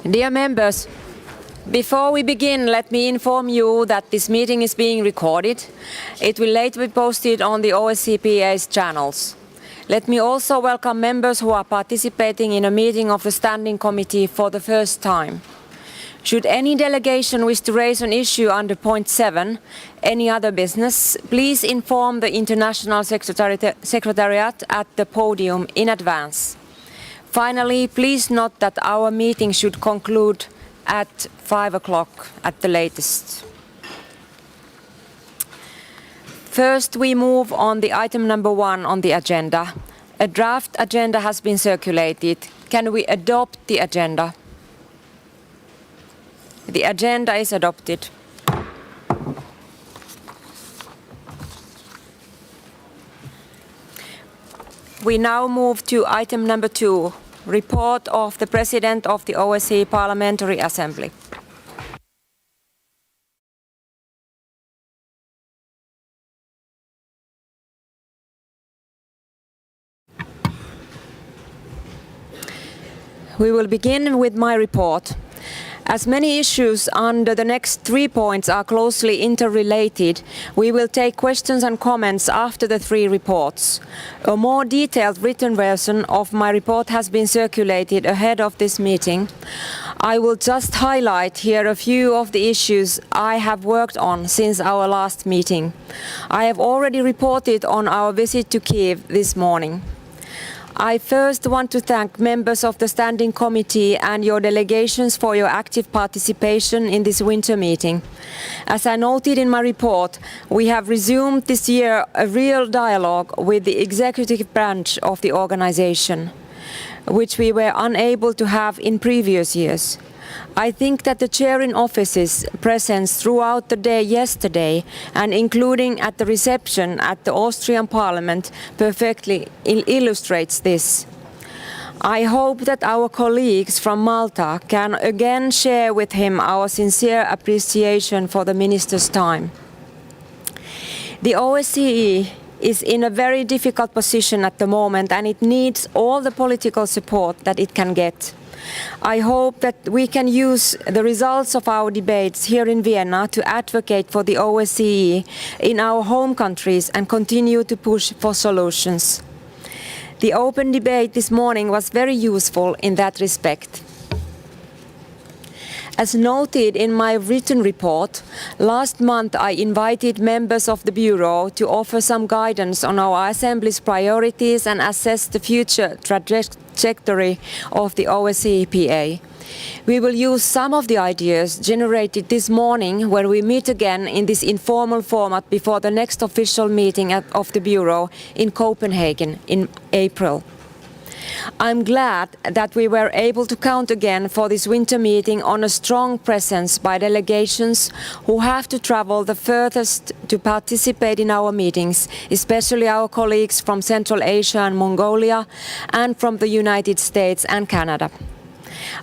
Dear members, before we begin, let me inform you that this meeting is being recorded. It will later be posted on the OSCE's channels. Let me also welcome members who are participating in a meeting of the Standing Committee for the first time. Should any delegation wish to raise an issue under point 7, any other business, please inform the International Secretariat at the podium in advance. Finally, please note that our meeting should conclude at 5 o'clock at the latest. First, we move on the item number 1 on the agenda. A draft agenda has been circulated. Can we adopt the agenda? The agenda is adopted. We now move to item number 2, report of the President of the OSCE Parliamentary Assembly. We will begin with my report. As many issues under the next 3 points are closely interrelated, we will take questions and comments after the 3 reports. A more detailed written version of my report has been circulated ahead of this meeting. I will just highlight here a few of the issues I have worked on since our last meeting. I have already reported on our visit to Kiev this morning. I first want to thank members of the Standing Committee and your delegations for your active participation in this winter meeting. As I noted in my report, we have resumed this year a real dialogue with the executive branch of the organization, which we were unable to have in previous years. I think that the chair in office's presence throughout the day yesterday, and including at the reception at the Austrian Parliament, perfectly illustrates this. I hope that our colleagues from Malta can again share with him our sincere appreciation for the minister's time. The OSCE is in a very difficult position at the moment, and it needs all the political support that it can get. I hope that we can use the results of our debates here in Vienna to advocate for the OSCE in our home countries and continue to push for solutions. The open debate this morning was very useful in that respect. As noted in my written report, last month I invited members of the Bureau to offer some guidance on our Assembly's priorities and assess the future trajectory of the OSCE-PA. We will use some of the ideas generated this morning when we meet again in this informal format before the next official meeting of the Bureau in Copenhagen in April. I'm glad that we were able to count again for this winter meeting on a strong presence by delegations who have to travel the furthest to participate in our meetings, especially our colleagues from Central Asia and Mongolia and from the United States and Canada.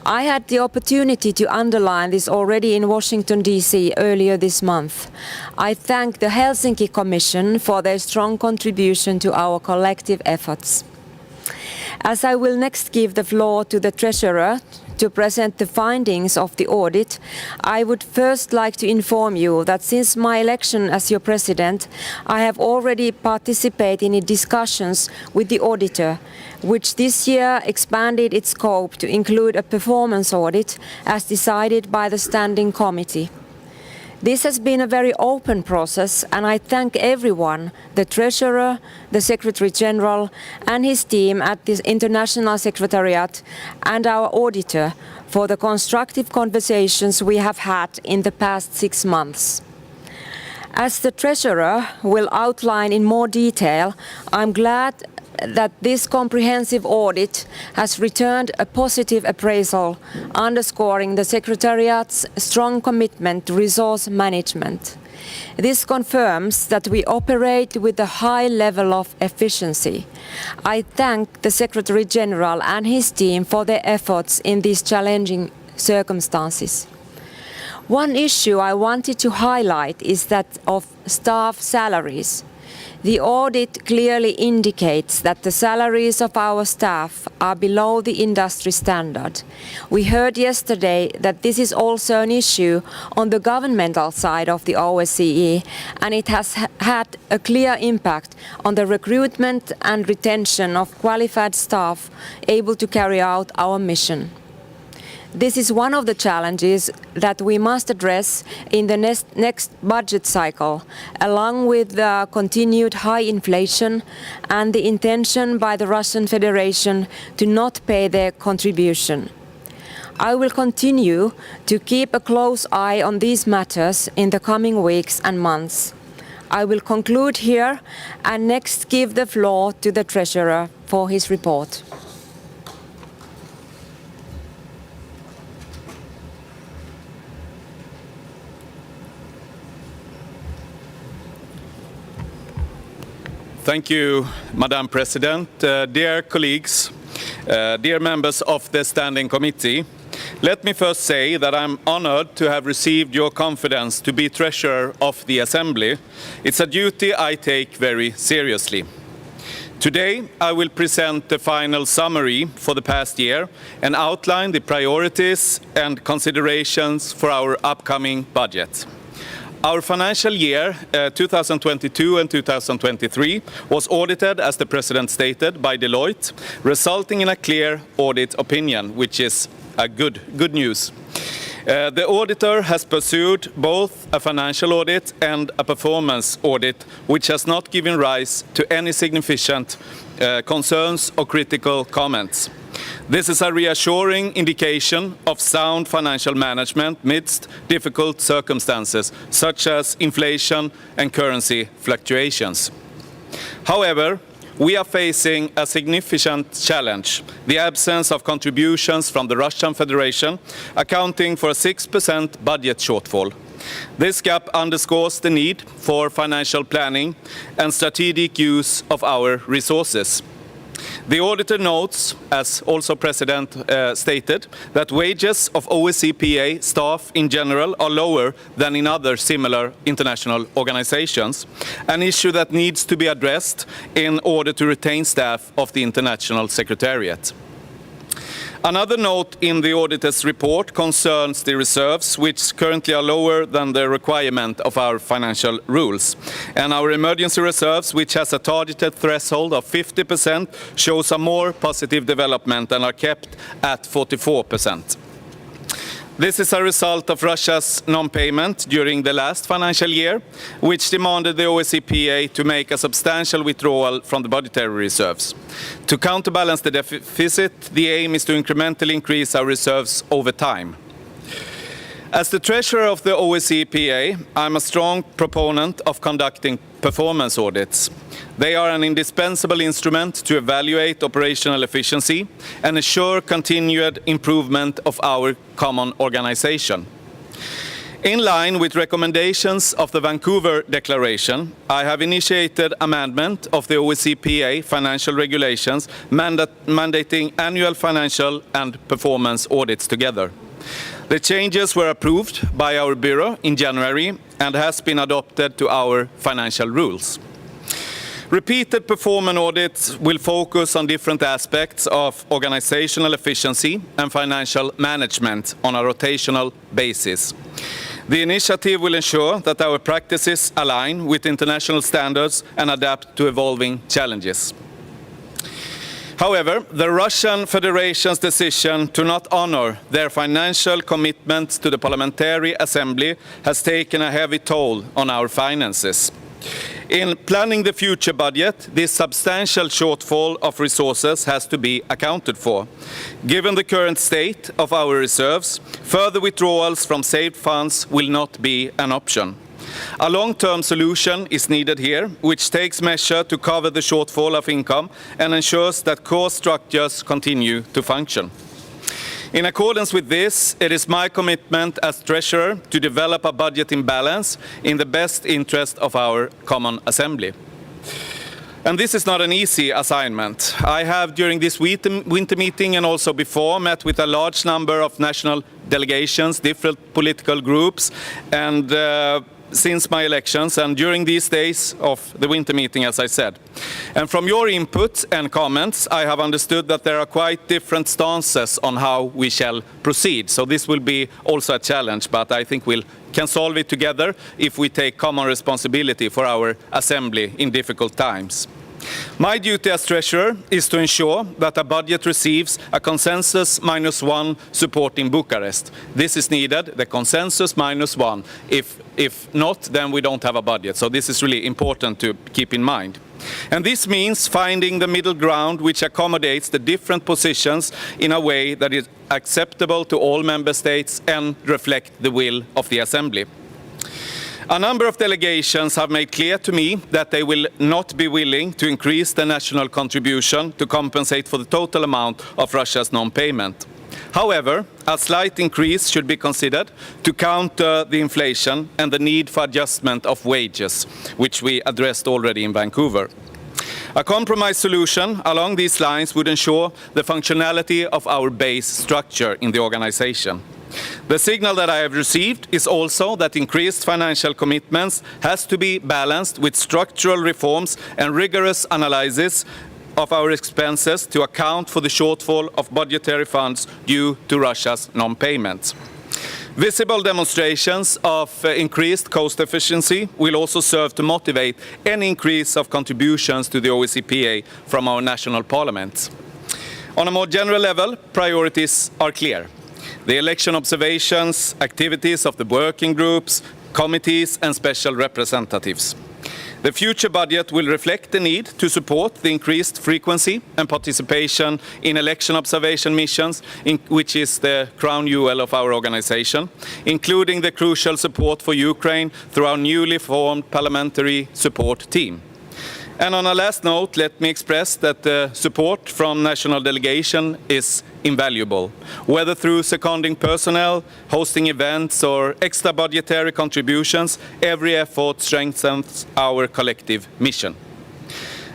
I had the opportunity to underline this already in Washington, D.C. earlier this month. I thank the Helsinki Commission for their strong contribution to our collective efforts. As I will next give the floor to the Treasurer to present the findings of the audit, I would first like to inform you that since my election as your President, I have already participated in discussions with the Auditor, which this year expanded its scope to include a performance audit as decided by the Standing Committee. This has been a very open process, and I thank everyone, the Treasurer, the Secretary-General and his team at the International Secretariat and our Auditor for the constructive conversations we have had in the past 6 months. As the Treasurer will outline in more detail, I'm glad that this comprehensive audit has returned a positive appraisal, underscoring the Secretariat's strong commitment to resource management. This confirms that we operate with a high level of efficiency. I thank the Secretary-General and his team for their efforts in these challenging circumstances. One issue I wanted to highlight is that of staff salaries. The audit clearly indicates that the salaries of our staff are below the industry standard. We heard yesterday that this is also an issue on the governmental side of the OSCE, and it has had a clear impact on the recruitment and retention of qualified staff able to carry out our mission. This is one of the challenges that we must address in the next budget cycle, along with the continued high inflation and the intention by the Russian Federation to not pay their contribution. I will continue to keep a close eye on these matters in the coming weeks and months. I will conclude here and next give the floor to the Treasurer for his report. Thank you, Madam President. Dear colleagues, dear members of the Standing Committee, let me first say that I'm honored to have received your confidence to be Treasurer of the Assembly. It's a duty I take very seriously. Today, I will present the final summary for the past year and outline the priorities and considerations for our upcoming budget. Our financial year 2022 and 2023 was audited, as the President stated, by Deloitte, resulting in a clear audit opinion, which is a good news. The auditor has pursued both a financial audit and a performance audit, which has not given rise to any significant concerns or critical comments. This is a reassuring indication of sound financial management amidst difficult circumstances, such as inflation and currency fluctuations. However, we are facing a significant challenge: the absence of contributions from the Russian Federation, accounting for a 6% budget shortfall. This gap underscores the need for financial planning and strategic use of our resources. The auditor notes, as also President stated, that wages of OSCE staff in general are lower than in other similar international organizations, an issue that needs to be addressed in order to retain staff of the International Secretariat. Another note in the auditor's report concerns the reserves, which currently are lower than the requirement of our financial rules. And our emergency reserves, which has a targeted threshold of 50%, shows a more positive development and are kept at 44%. This is a result of Russia's non-payment during the last financial year, which demanded the OSCE to make a substantial withdrawal from the budgetary reserves. To counterbalance the deficit, the aim is to incrementally increase our reserves over time. As the Treasurer of the OSCE, I'm a strong proponent of conducting performance audits. They are an indispensable instrument to evaluate operational efficiency and ensure continued improvement of our common organization. In line with recommendations of the Vancouver Declaration, I have initiated amendment of the OSCE financial regulations mandating annual financial and performance audits together. The changes were approved by our Bureau in January and has been adopted to our financial rules. Repeated performance audits will focus on different aspects of organizational efficiency and financial management on a rotational basis. The initiative will ensure that our practices align with international standards and adapt to evolving challenges. However, the Russian Federation's decision to not honor their financial commitments to the Parliamentary Assembly has taken a heavy toll on our finances. In planning the future budget, this substantial shortfall of resources has to be accounted for. Given the current state of our reserves, further withdrawals from saved funds will not be an option. A long-term solution is needed here, which takes measure to cover the shortfall of income and ensures that core structures continue to function. In accordance with this, it is my commitment as Treasurer to develop a budget in balance in the best interest of our common assembly. And this is not an easy assignment. I have, during this winter meeting and also before, met with a large number of national delegations, different political groups, and since my elections and during these days of the winter meeting, as I said. And from your input and comments, I have understood that there are quite different stances on how we shall proceed. So this will be also a challenge, but I think we can solve it together if we take common responsibility for our assembly in difficult times. My duty as Treasurer is to ensure that a budget receives a consensus -1 support in Bucharest. This is needed, the consensus -1. If not, then we don't have a budget. So this is really important to keep in mind. And this means finding the middle ground which accommodates the different positions in a way that is acceptable to all member states and reflect the will of the Assembly. A number of delegations have made clear to me that they will not be willing to increase the national contribution to compensate for the total amount of Russia's non-payment. However, a slight increase should be considered to counter the inflation and the need for adjustment of wages, which we addressed already in Vancouver. A compromise solution along these lines would ensure the functionality of our base structure in the organization. The signal that I have received is also that increased financial commitments has to be balanced with structural reforms and rigorous analysis of our expenses to account for the shortfall of budgetary funds due to Russia's non-payments. Visible demonstrations of increased cost efficiency will also serve to motivate any increase of contributions to the OSCE from our national parliaments. On a more general level, priorities are clear. The election observations, activities of the working groups, committees and special representatives. The future budget will reflect the need to support the increased frequency and participation in election observation missions, which is the crown jewel of our organization, including the crucial support for Ukraine through our newly formed parliamentary support team. And on a last note, let me express that the support from national delegation is invaluable. Whether through seconding personnel, hosting events or extra budgetary contributions, every effort strengthens our collective mission.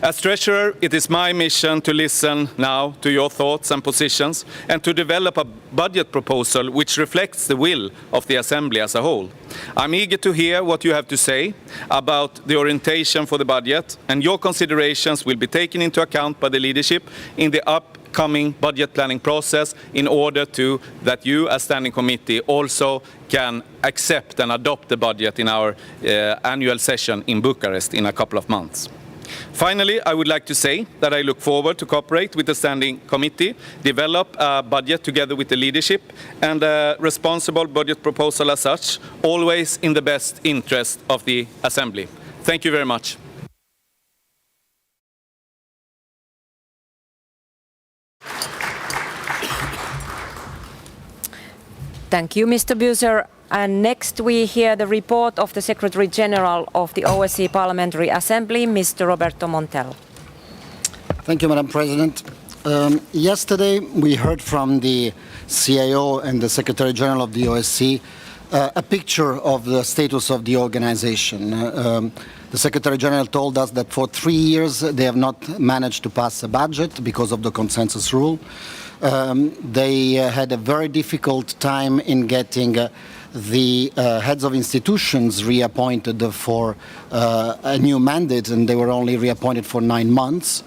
As Treasurer, it is my mission to listen now to your thoughts and positions and to develop a budget proposal which reflects the will of the Assembly as a whole. I'm eager to hear what you have to say about the orientation for the budget, and your considerations will be taken into account by the leadership in the upcoming budget planning process in order that you as Standing Committee also can accept and adopt the budget in our annual session in Bucharest in a couple of months. Finally, I would like to say that I look forward to cooperate with the Standing Committee, develop a budget together with the leadership and a responsible budget proposal as such, always in the best interest of the Assembly. Thank you very much. Thank you, Mr. Buser. And next we hear the report of the Secretary General of the OSCE Parliamentary Assembly, Mr. Roberto Montello. Thank you, Madam President. Yesterday we heard from the CIO and the Secretary General of the OSCE a picture of the status of the organization. The Secretary General told us that for 3 years they have not managed to pass a budget because of the consensus rule. They had a very difficult time in getting the heads of institutions reappointed for a new mandate, and they were only reappointed for 9 months,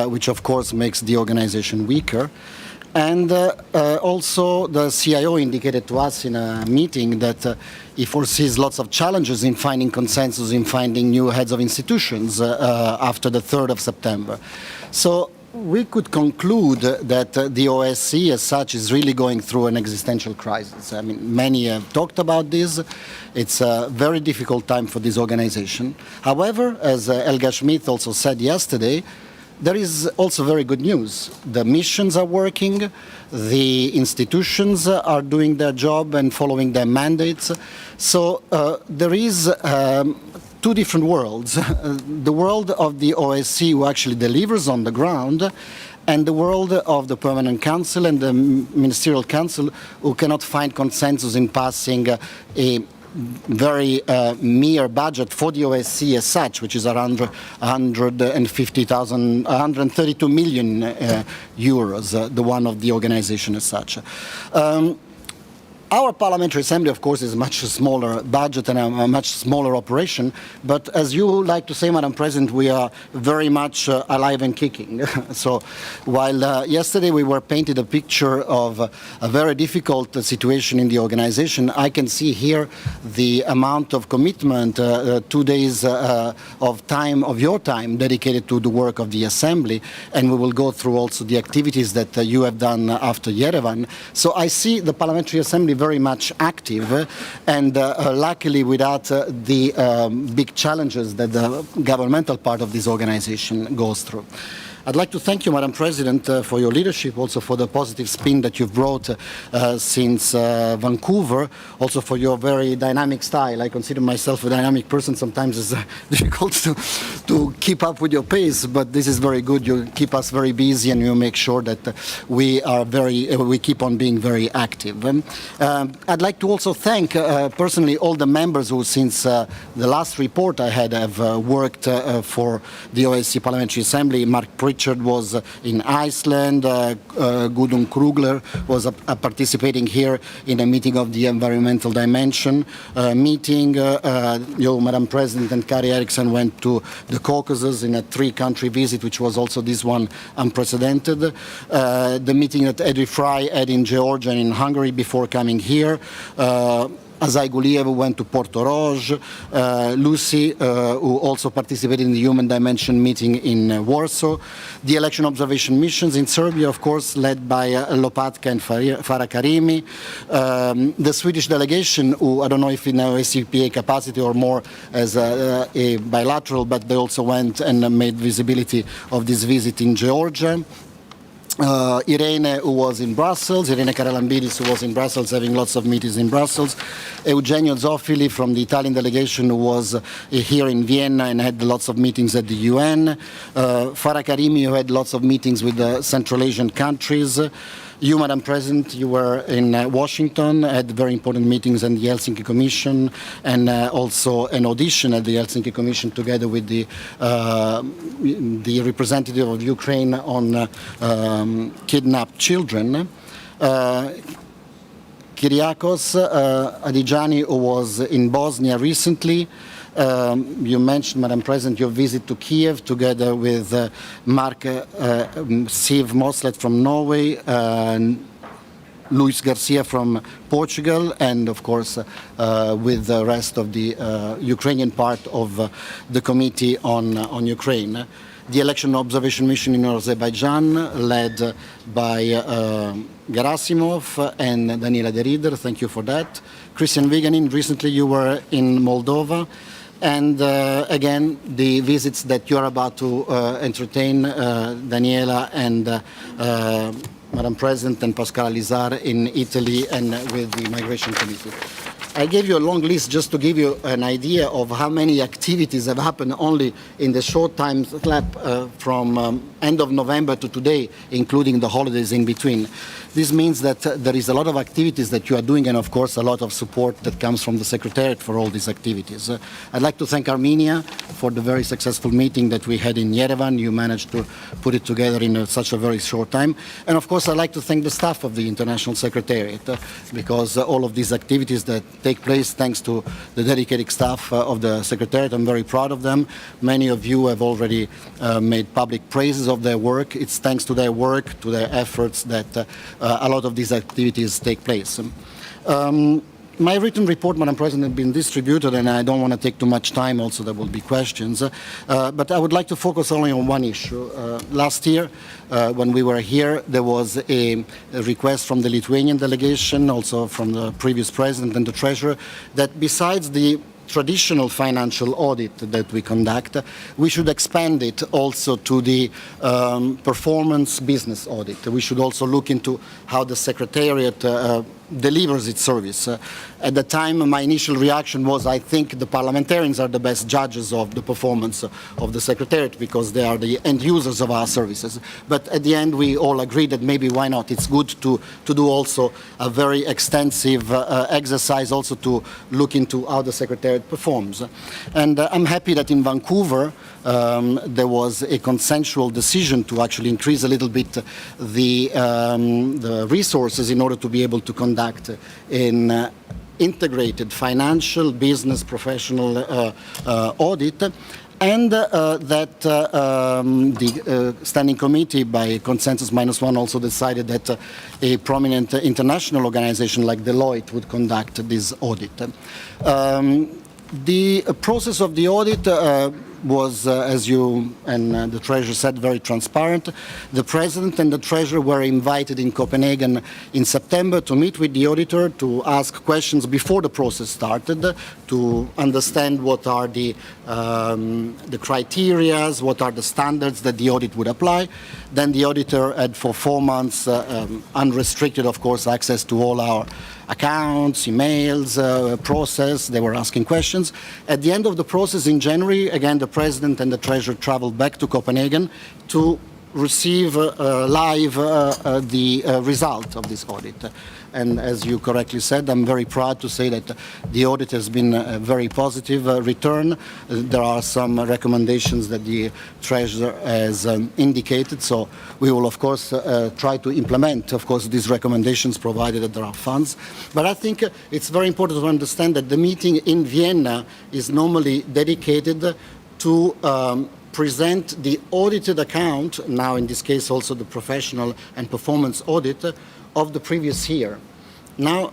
which of course makes the organization weaker. And also the CIO indicated to us in a meeting that he foresees lots of challenges in finding consensus, in finding new heads of institutions after the 3rd of September. So we could conclude that the OSCE as such is really going through an existential crisis. I mean, many have talked about this. It's a very difficult time for this organization. However, as Helga Schmidt also said yesterday, there is also very good news. The missions are working, the institutions are doing their job and following their mandates. So there is two different worlds. The world of the OSCE who actually delivers on the ground, and the world of the Permanent Council and the Ministerial Council who cannot find consensus in passing a very mere budget for the OSCE as such, which is around 132 million euros, the one of the organization as such. Our Parliamentary Assembly, of course, is a much smaller budget and a much smaller operation, but as you like to say, Madam President, we are very much alive and kicking. So while yesterday we were painted a picture of a very difficult situation in the organization, I can see here the amount of commitment, 2 days of time, of your time, dedicated to the work of the Assembly, and we will go through also the activities that you have done after Yerevan. So I see the Parliamentary Assembly very much active and luckily without the big challenges that the governmental part of this organization goes through. I'd like to thank you, Madam President, for your leadership, also for the positive spin that you've brought since Vancouver, also for your very dynamic style. I consider myself a dynamic person. Sometimes it's difficult to keep up with your pace, but this is very good. You keep us very busy and you make sure that we keep on being very active. I'd like to also thank personally all the members who, since the last report I had, have worked for the OSCE Parliamentary Assembly. Mark Richard was in Iceland, Gudrun Krugler was participating here in a meeting of the Environmental Dimension meeting. You, Madam President, and Kari Eriksson went to the Caucasus in a 3-country visit, which was also this one unprecedented. The meeting that Edri Fry had in Georgia and in Hungary before coming here. Azai Guliev went to Portorož, Lucy, who also participated in the Human Dimension meeting in Warsaw, the election observation missions in Serbia, of course, led by Lopatka and Farah Karimi, the Swedish delegation, who I don't know if in a SCPA capacity or more as a bilateral, but they also went and made visibility of this visit in Georgia. Irene, who was in Brussels, Irene Caralambidis, who was in Brussels, having lots of meetings in Brussels, Eugenio Zoffili from the Italian delegation, who was here in Vienna and had lots of meetings at the UN, Farah Karimi, who had lots of meetings with the Central Asian countries. You, Madam President, you were in Washington, had very important meetings in the Helsinki Commission and also an audition at the Helsinki Commission together with the representative of Ukraine on kidnapped children. Kyriakos Adijani, who was in Bosnia recently. You mentioned, Madam President, your visit to Kiev together with Mark Siv Moslet from Norway, Luis Garcia from Portugal, and of course with the rest of the Ukrainian part of the Committee on Ukraine. The election observation mission in Azerbaijan, led by Gerasimov and Daniela De Ridder, thank you for that. Christian Viganin, recently you were in Moldova. And again, the visits that you're about to entertain, Daniela and Madam President and Pascal Alizar in Italy and with the Migration Committee. I gave you a long list just to give you an idea of how many activities have happened only in the short time slap from end of November to today, including the holidays in between. This means that there is a lot of activities that you are doing and, of course, a lot of support that comes from the Secretariat for all these activities. I'd like to thank Armenia for the very successful meeting that we had in Yerevan. You managed to put it together in such a very short time. And, of course, I'd like to thank the staff of the International Secretariat because all of these activities that take place thanks to the dedicated staff of the Secretariat. I'm very proud of them. Many of you have already made public praises of their work. It's thanks to their work, to their efforts that a lot of these activities take place. My written report, Madam President, has been distributed, and I don't want to take too much time. Also, there will be questions. But I would like to focus only on one issue. Last year, when we were here, there was a request from the Lithuanian delegation, also from the previous president and the treasurer, that besides the traditional financial audit that we conduct, we should expand it also to the performance business audit. We should also look into how the Secretariat delivers its service. At the time, my initial reaction was, I think the parliamentarians are the best judges of the performance of the Secretariat because they are the end users of our services. But at the end, we all agreed that maybe why not? It's good to do also a very extensive exercise also to look into how the Secretariat performs. And I'm happy that in Vancouver, there was a consensual decision to actually increase a little bit the resources in order to be able to conduct conduct an integrated financial, business, professional audit, and that the Standing Committee, by consensus -1, also decided that a prominent international organization like Deloitte would conduct this audit. The process of the audit was, as you and the Treasurer said, very transparent. The President and the Treasurer were invited in Copenhagen in September to meet with the auditor, to ask questions before the process started, to understand what are the criteria, what are the standards that the audit would apply. Then the auditor had for 4 months unrestricted, of course, access to all our accounts, emails, process. They were asking questions. At the end of the process in January, again, the President and the Treasurer traveled back to Copenhagen to receive live the result of this audit. And as you correctly said, I'm very proud to say that the audit has been a very positive return. There are some recommendations that the Treasurer has indicated, so we will, of course, try to implement, of course, these recommendations, provided that there are funds. But I think it's very important to understand that the meeting in Vienna is normally dedicated to present the audited account, now in this case also the professional and performance audit, of the previous year. Now,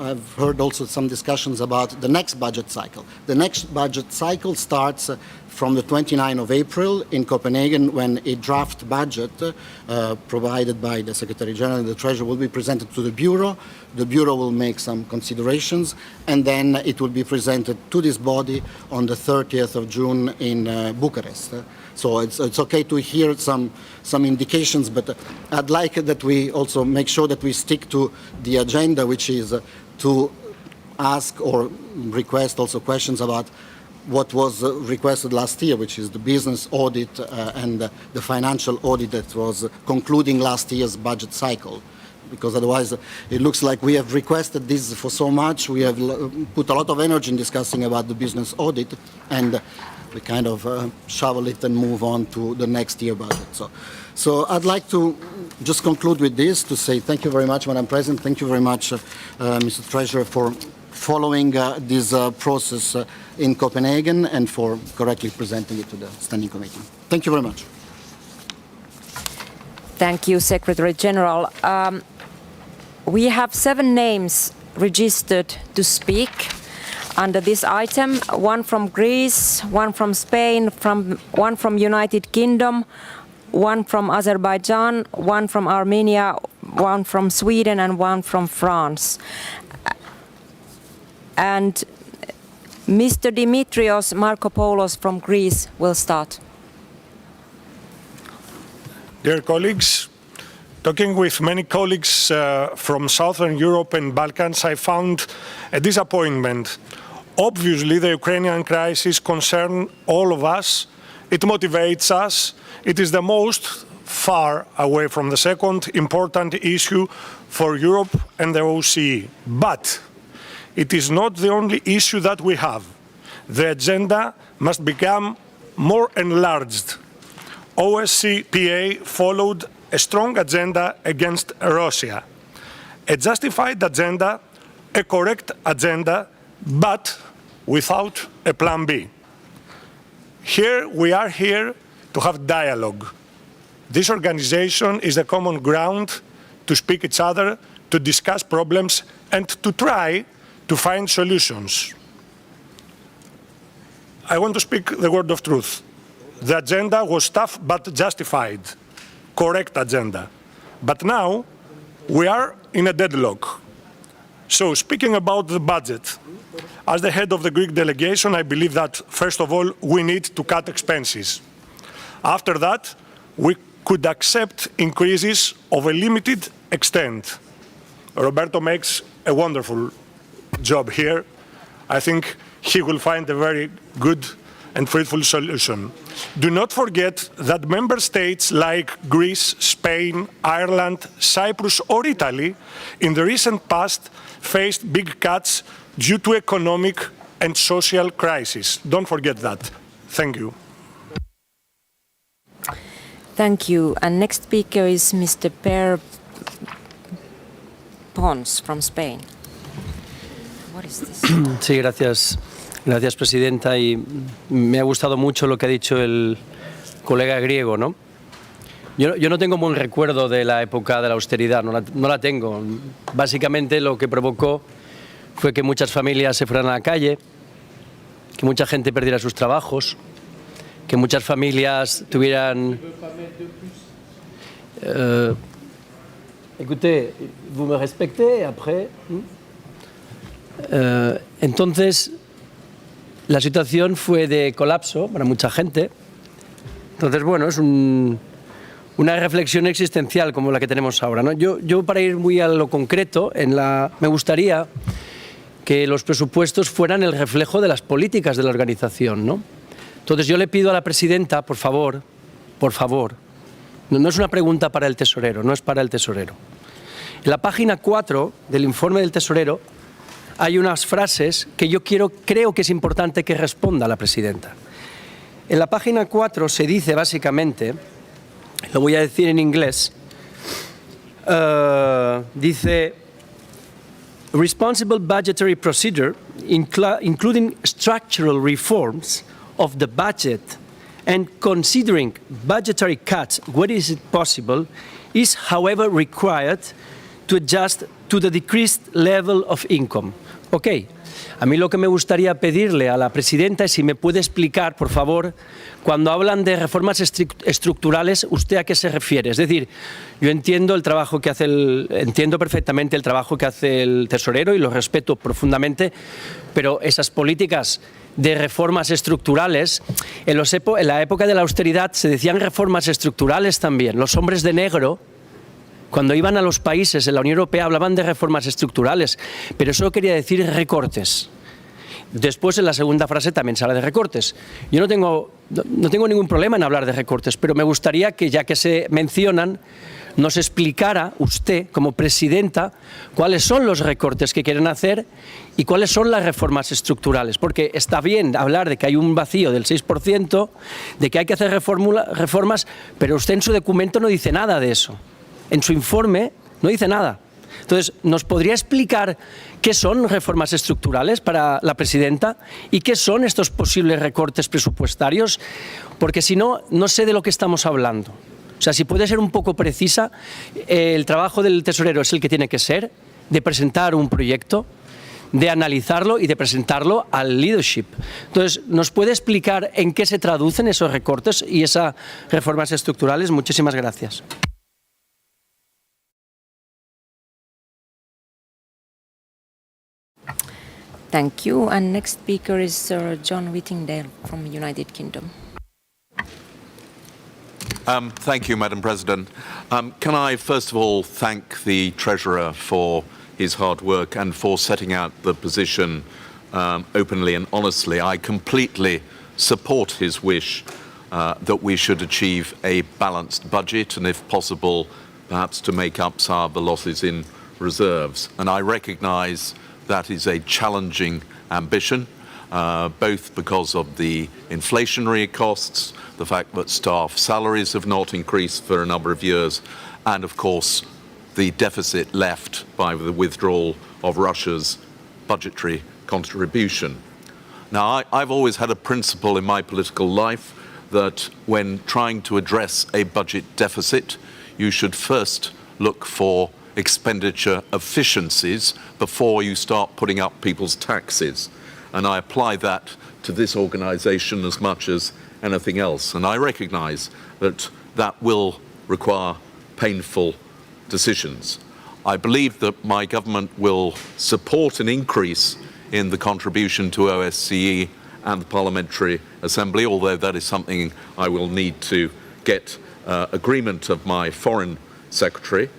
I've heard also some discussions about the next budget cycle. The next budget cycle starts from the 29th of April in Copenhagen, when a draft budget provided by the Secretary General and the Treasurer will be presented to the Bureau. The Bureau will make some considerations, and then it will be presented to this body on the 30th of June in Bucharest. So it's okay to hear some indications, but I'd like that we also make sure that we stick to the agenda, which is to ask or request also questions about what was requested last year, which is the business audit and the financial audit that was concluding last year's budget cycle. Because otherwise it looks like we have requested this for so much, we have put a lot of energy in discussing about the business audit, and we kind of shovel it and move on to the next year budget. So I'd like to just conclude with this, to say thank you very much, Madam President. Thank you very much, Mr. Treasurer, for following this process in Copenhagen and for correctly presenting it to the Standing Committee. Thank you very much. Thank you, Secretary General. We have 7 names registered to speak under this item, 1 from Greece, 1 from Spain, 1 from United Kingdom, 1 from Azerbaijan, 1 from Armenia, 1 from Sweden, and 1 from France. And Mr. Dimitrios Markopoulos from Greece will start. Dear colleagues, talking with many colleagues from Southern Europe and Balkans, I found a disappointment. Obviously, the Ukrainian crisis concerns all of us. It motivates us. It is the most far away from the second important issue for Europe and the OSCE. But it is not the only issue that we have. The agenda must become more enlarged. OSCE PA followed a strong agenda against Russia. A justified agenda, a correct agenda, but without a plan B. Here, we are here to have dialogue. This organization is a common ground to speak each other, to discuss problems, and to try to find solutions. I want to speak the word of truth. The agenda was tough but justified, correct agenda. But now we are in a deadlock. So speaking about the budget, as the head of the Greek delegation, I believe that first of all, we need to cut expenses. After that, we could accept increases of a limited extent. Roberto makes a wonderful job here. I think he will find a very good and fruitful solution. Do not forget that member states like Greece, Spain, Ireland, Cyprus or Italy in the recent past faced big cuts due to economic and social crisis. Don't forget that. Thank you. Thank you. And next speaker is Mr. Per Pons from Spain. What is this? Sí, gracias, Presidenta. Y me ha gustado mucho lo que ha dicho el colega griego, ¿no? Yo no tengo buen recuerdo de la época de la austeridad, no la tengo. Básicamente lo que provocó fue que muchas familias se fueran a la calle, que mucha gente perdiera sus trabajos, que muchas familias tuvieran... Écoutez, vous me respectez après. Entonces, la situación fue de colapso para mucha gente. Entonces, bueno, es una reflexión existencial como la que tenemos ahora, ¿no? Yo para ir muy a lo concreto, me gustaría que los presupuestos fueran el reflejo de las políticas de la organización, ¿no? Entonces yo le pido a la Presidenta, por favor, no es una pregunta para el tesorero, no es para el tesorero. En la página 4 del informe del tesorero hay unas frases que yo creo que es importante que responda la Presidenta. En la página 4 se dice básicamente, lo voy a decir en inglés, dice responsible budgetary procedure, including structural reforms of the budget and considering budgetary cuts where is it possible, is however required to adjust to the decreased level of income. Ok, a mí lo que me gustaría pedirle a la Presidenta es si me puede explicar, por favor, cuando hablan de reformas estructurales, ¿usted a qué se refiere? Es decir, yo entiendo el trabajo que entiendo perfectamente el trabajo que hace el tesorero y lo respeto profundamente, pero esas políticas de reformas estructurales, en la época de la austeridad se decían reformas estructurales también. Los hombres de negro, cuando iban a los países en la Unión Europea, hablaban de reformas estructurales, pero eso quería decir recortes. Después, en la segunda frase, también se habla de recortes. Yo no tengo ningún problema en hablar de recortes, pero me gustaría que, ya que se mencionan, nos explicara usted, como Presidenta, cuáles son los recortes que quieren hacer y cuáles son las reformas estructurales. Porque está bien hablar de que hay un vacío del 6%, de que hay que hacer reformas, pero usted en su documento no dice nada de eso. En su informe no dice nada. Entonces, ¿nos podría explicar qué son reformas estructurales para la Presidenta y qué son estos posibles recortes presupuestarios? Porque si no, no sé de lo que estamos hablando. O sea, si puede ser un poco precisa, el trabajo del tesorero es el que tiene que ser, de presentar un proyecto, de analizarlo y de presentarlo al leadership. Entonces, ¿nos puede explicar en qué se traducen esos recortes y esas reformas estructurales? Muchísimas gracias. Thank you. And next speaker is Sir John Whittingdale from United Kingdom. Thank you, Madam President. Can I first of all thank the Treasurer for his hard work and for setting out the position openly and honestly. I completely support his wish that we should achieve a balanced budget and, if possible, perhaps to make up some of the losses in reserves. And I recognise that is a challenging ambition, both because of the inflationary costs, the fact that staff salaries have not increased for a number of years, and of course the deficit left by the withdrawal of Russia's budgetary contribution. Now, I've always had a principle in my political life that when trying to address a budget deficit, you should first look for expenditure efficiencies before you start putting up people's taxes. And I apply that to this organisation as much as anything else. And I recognise that that will require painful decisions. I believe that my government will support an increase in the contribution to OSCE and the Parliamentary Assembly, although that is something I will need to get agreement of my Foreign Secretary.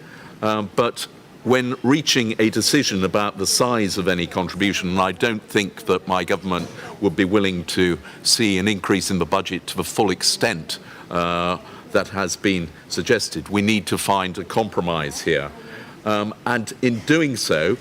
But when reaching a decision about the size of any contribution, and I don't think that my government would be willing to see an increase in the budget to the full extent that has been suggested, we need to find a compromise here. And in doing so,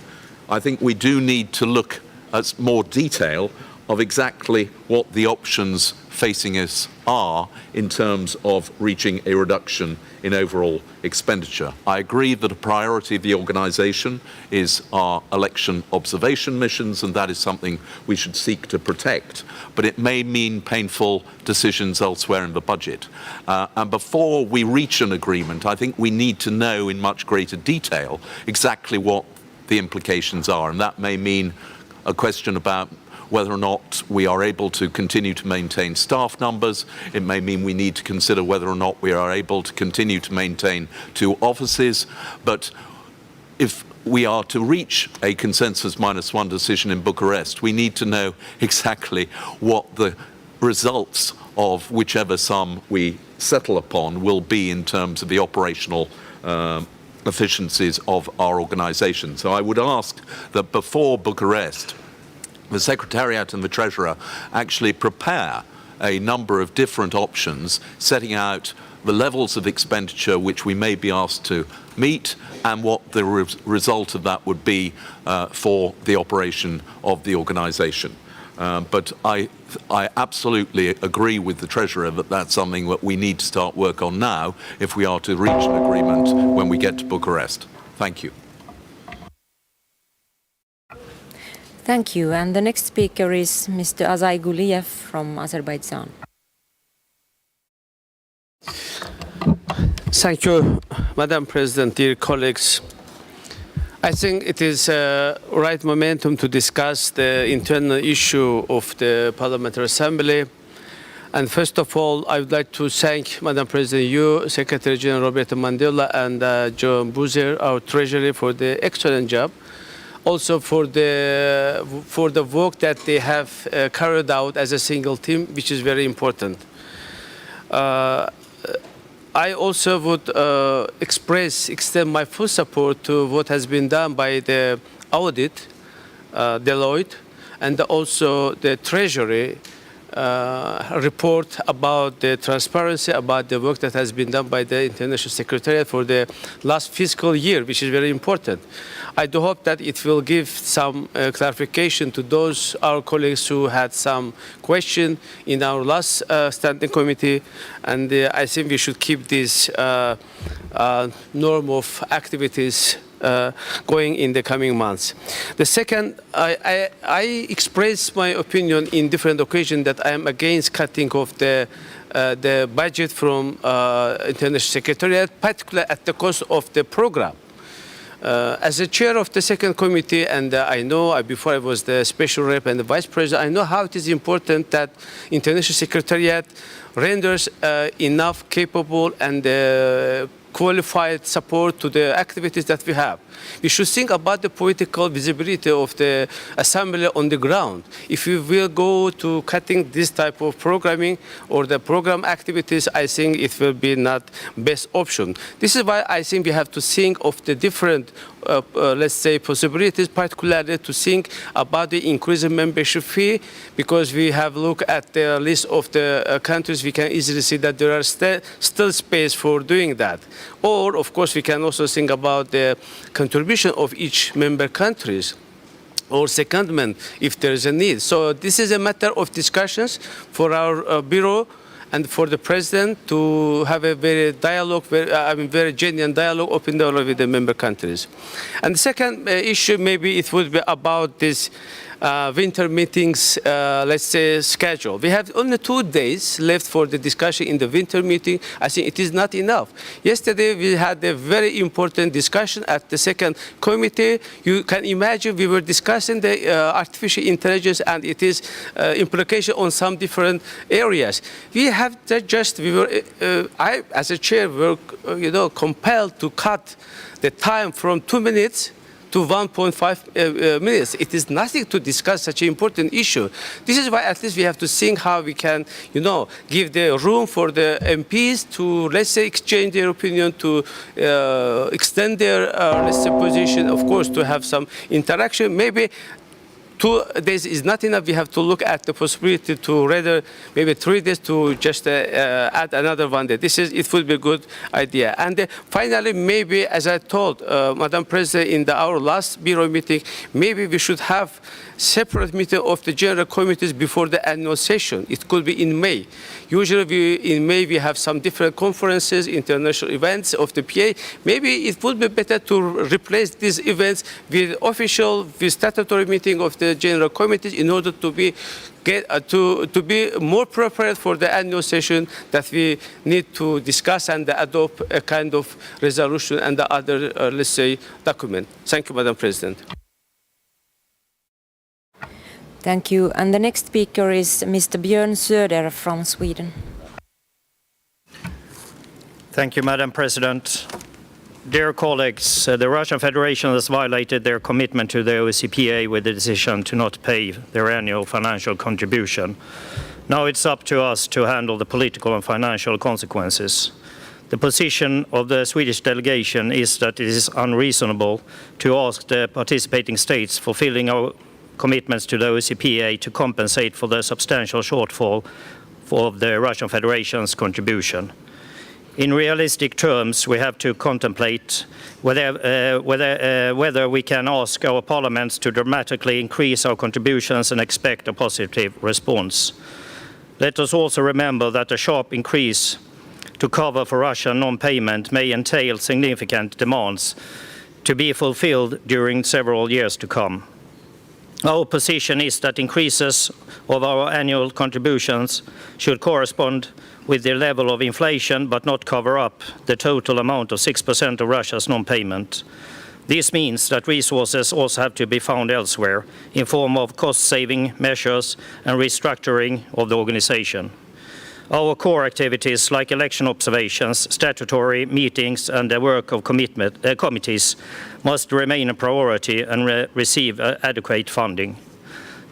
I think we do need to look at more detail of exactly what the options facing us are in terms of reaching a reduction in overall expenditure. I agree that a priority of the organisation is our election observation missions, and that is something we should seek to protect. But it may mean painful decisions elsewhere in the budget. And before we reach an agreement, I think we need to know in much greater detail exactly what the implications are. And that may mean a question about whether or not we are able to continue to maintain staff numbers. It may mean we need to consider whether or not we are able to continue to maintain 2 offices. But if we are to reach a consensus -1 decision in Bucharest, we need to know exactly what the results of whichever sum we settle upon will be in terms of the operational efficiencies of our organisation. So I would ask that before Bucharest, the Secretariat and the Treasurer actually prepare a number of different options, setting out the levels of expenditure which we may be asked to meet and what the result of that would be for the operation of the organisation. But I absolutely agree with the Treasurer that that's something that we need to start work on now if we are to reach an agreement when we get to Bucharest. Thank you. Thank you. And the next speaker is Mr. Azay Guliev from Azerbaijan. Thank you, Madam President, dear colleagues. I think it is right momentum to discuss the internal issue of the Parliamentary Assembly. And first of all, I would like to thank Madam President, you, Secretary General Roberto Mandela, and John Buzzer, our Treasury, for the excellent job. Also for the work that they have carried out as a single team, which is very important. I also would extend my full support to what has been done by the audit, Deloitte, and also the Treasury report about the transparency, about the work that has been done by the International Secretariat for the last fiscal year, which is very important. I do hope that it will give some clarification to those our colleagues who had some question in our last standing committee, and I think we should keep this norm of activities going in the coming months. The second, I expressed my opinion in different occasions that I am against cutting off the budget from International Secretariat, particularly at the cost of the program. As a chair of the second committee, and I know before I was the special rep and the vice president, I know how it is important that International Secretariat renders enough capable and qualified support to the activities that we have. We should think about the political visibility of the assembly on the ground. If we will go to cutting this type of programming or the program activities, I think it will be not best option. This is why I think we have to think of the different, let's say, possibilities, particularly to think about the increasing membership fee, because we have looked at the list of the countries, we can easily see that there are still space for doing that. Or, of course, we can also think about the contribution of each member countries or secondment if there is a need. So this is a matter of discussions for our Bureau and for the President to have a very very genuine dialogue, open dialogue with the member countries. And the second issue, maybe it would be about this winter meetings, let's say, schedule. We have only 2 days left for the discussion in the winter meeting. I think it is not enough. Yesterday, we had a very important discussion at the second committee. You can imagine we were discussing the artificial intelligence and its implication on some different areas. We have I, as a chair, were, compelled to cut the time from 2 minutes to 1.5 minutes. It is nothing to discuss such an important issue. This is why at least we have to think how we can, give the room for the MPs to, let's say, exchange their opinion, to extend their, let's say, position, of course, to have some interaction. Maybe 2 days is not enough. We have to look at the possibility to rather maybe 3 days to just add another 1 day. It would be a good idea. And finally, maybe as I told Madam President in our last Bureau meeting, maybe we should have separate meeting of the general committees before the annual session. It could be in May. Usually in May we have some different conferences, international events of the PA. Maybe it would be better to replace these events with statutory meeting of the general committees in order to be more prepared for the annual session that we need to discuss and adopt a kind of resolution and the other, let's say, document. Thank you, Madam President. Thank you. And the next speaker is Mr. Björn Söder from Sweden. Thank you, Madam President. Dear colleagues, the Russian Federation has violated their commitment to the OSCE with the decision to not pay their annual financial contribution. Now it's up to us to handle the political and financial consequences. The position of the Swedish delegation is that it is unreasonable to ask the participating states fulfilling our commitments to the OSCE to compensate for the substantial shortfall of the Russian Federation's contribution. In realistic terms, we have to contemplate whether we can ask our parliaments to dramatically increase our contributions and expect a positive response. Let us also remember that a sharp increase to cover for Russian non-payment may entail significant demands to be fulfilled during several years to come. Our position is that increases of our annual contributions should correspond with the level of inflation but not cover up the total amount of 6% of Russia's non-payment. This means that resources also have to be found elsewhere in form of cost-saving measures and restructuring of the organization. Our core activities like election observations, statutory meetings and the work of committees must remain a priority and receive adequate funding.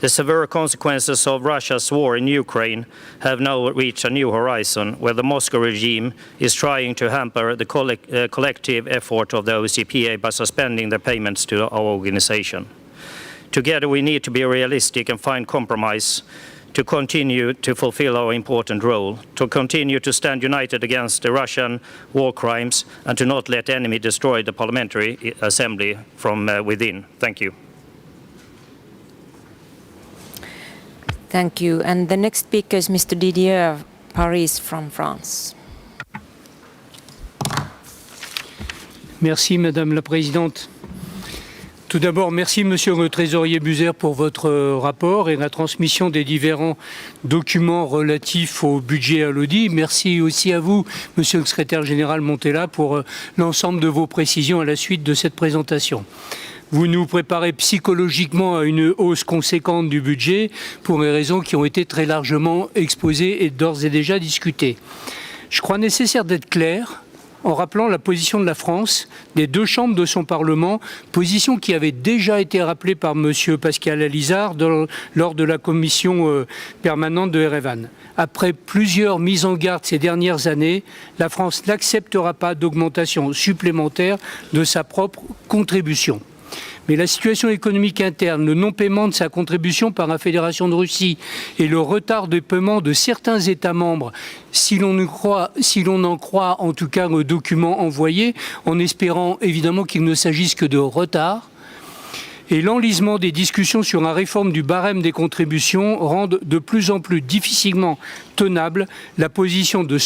The severe consequences of Russia's war in Ukraine have now reached a new horizon where the Moscow regime is trying to hamper the collective effort of the OSCE by suspending their payments to our organization. Together we need to be realistic and find compromise to continue to fulfill our important role, to continue to stand united against the Russian war crimes and to not let the enemy destroy the parliamentary assembly from within. Thank you. Thank you. And the next speaker is Mr. Didier Paris from France. Merci Madame la Présidente. Tout d'abord, merci Monsieur le Trésorier Buser pour votre rapport et la transmission des différents documents relatifs au budget à l'audit. Merci aussi à vous, Monsieur le Secrétaire Général Montella, pour l'ensemble de vos précisions à la suite de cette présentation. Vous nous préparez psychologiquement à une hausse conséquente du budget pour des raisons qui ont été très largement exposées et d'ores et déjà discutées. Je crois nécessaire d'être clair en rappelant la position de la France, des deux chambres de son Parlement, position qui avait déjà été rappelée par M. Pascal Alizard lors de la commission permanente de Erevan. Après plusieurs mises en garde ces dernières années, la France n'acceptera pas d'augmentation supplémentaire de sa propre contribution. Mais la situation économique interne, le non-paiement de sa contribution par la Fédération de Russie et le retard de paiement de certains États membres, si l'on en croit en tout cas le document envoyé, en espérant évidemment qu'il ne s'agisse que de retard, et l'enlisement des discussions sur la réforme du barème des contributions rendent de plus en plus difficilement tenable la position de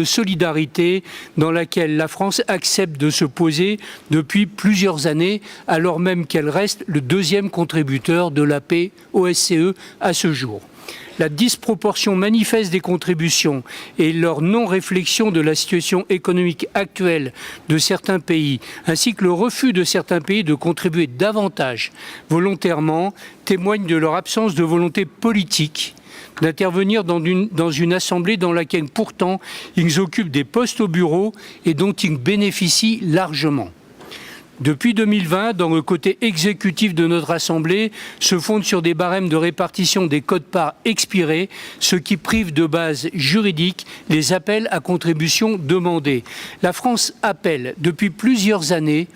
solidarité dans laquelle la France accepte de se poser depuis plusieurs années, alors même qu'elle reste le deuxième contributeur de la paix OSCE à ce jour. La disproportion manifeste des contributions et leur non-réflexion de la situation économique actuelle de certains pays, ainsi que le refus de certains pays de contribuer davantage volontairement, témoignent de leur absence de volonté politique d'intervenir dans une assemblée dans laquelle pourtant ils occupent des postes au bureau et dont ils bénéficient largement. Depuis 2020, dans le côté exécutif de notre Assemblée, se fonde sur des barèmes de répartition des quotes-parts expirés, ce qui prive de base juridique les appels à contribution demandés. La France appelle depuis plusieurs années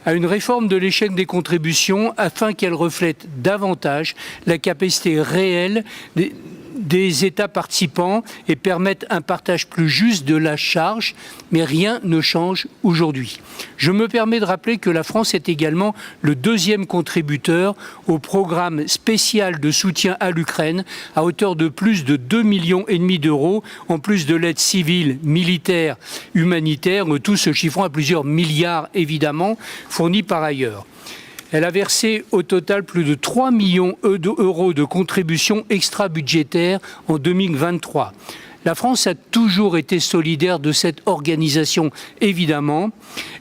à une réforme de l'échec des contributions afin qu'elle reflète davantage la capacité réelle des États participants et permettent un partage plus juste de la charge, mais rien ne change aujourd'hui. Je me permets de rappeler que la France est également le deuxième contributeur au programme spécial de soutien à l'Ukraine à hauteur de plus de 2,5 millions d'euros, en plus de l'aide civile, militaire, humanitaire, tout se chiffrant à plusieurs milliards évidemment, fournis par ailleurs. Elle a versé au total plus de 3 millions d'euros de contributions extra-budgétaires en 2023. La France a toujours été solidaire de cette organisation, évidemment.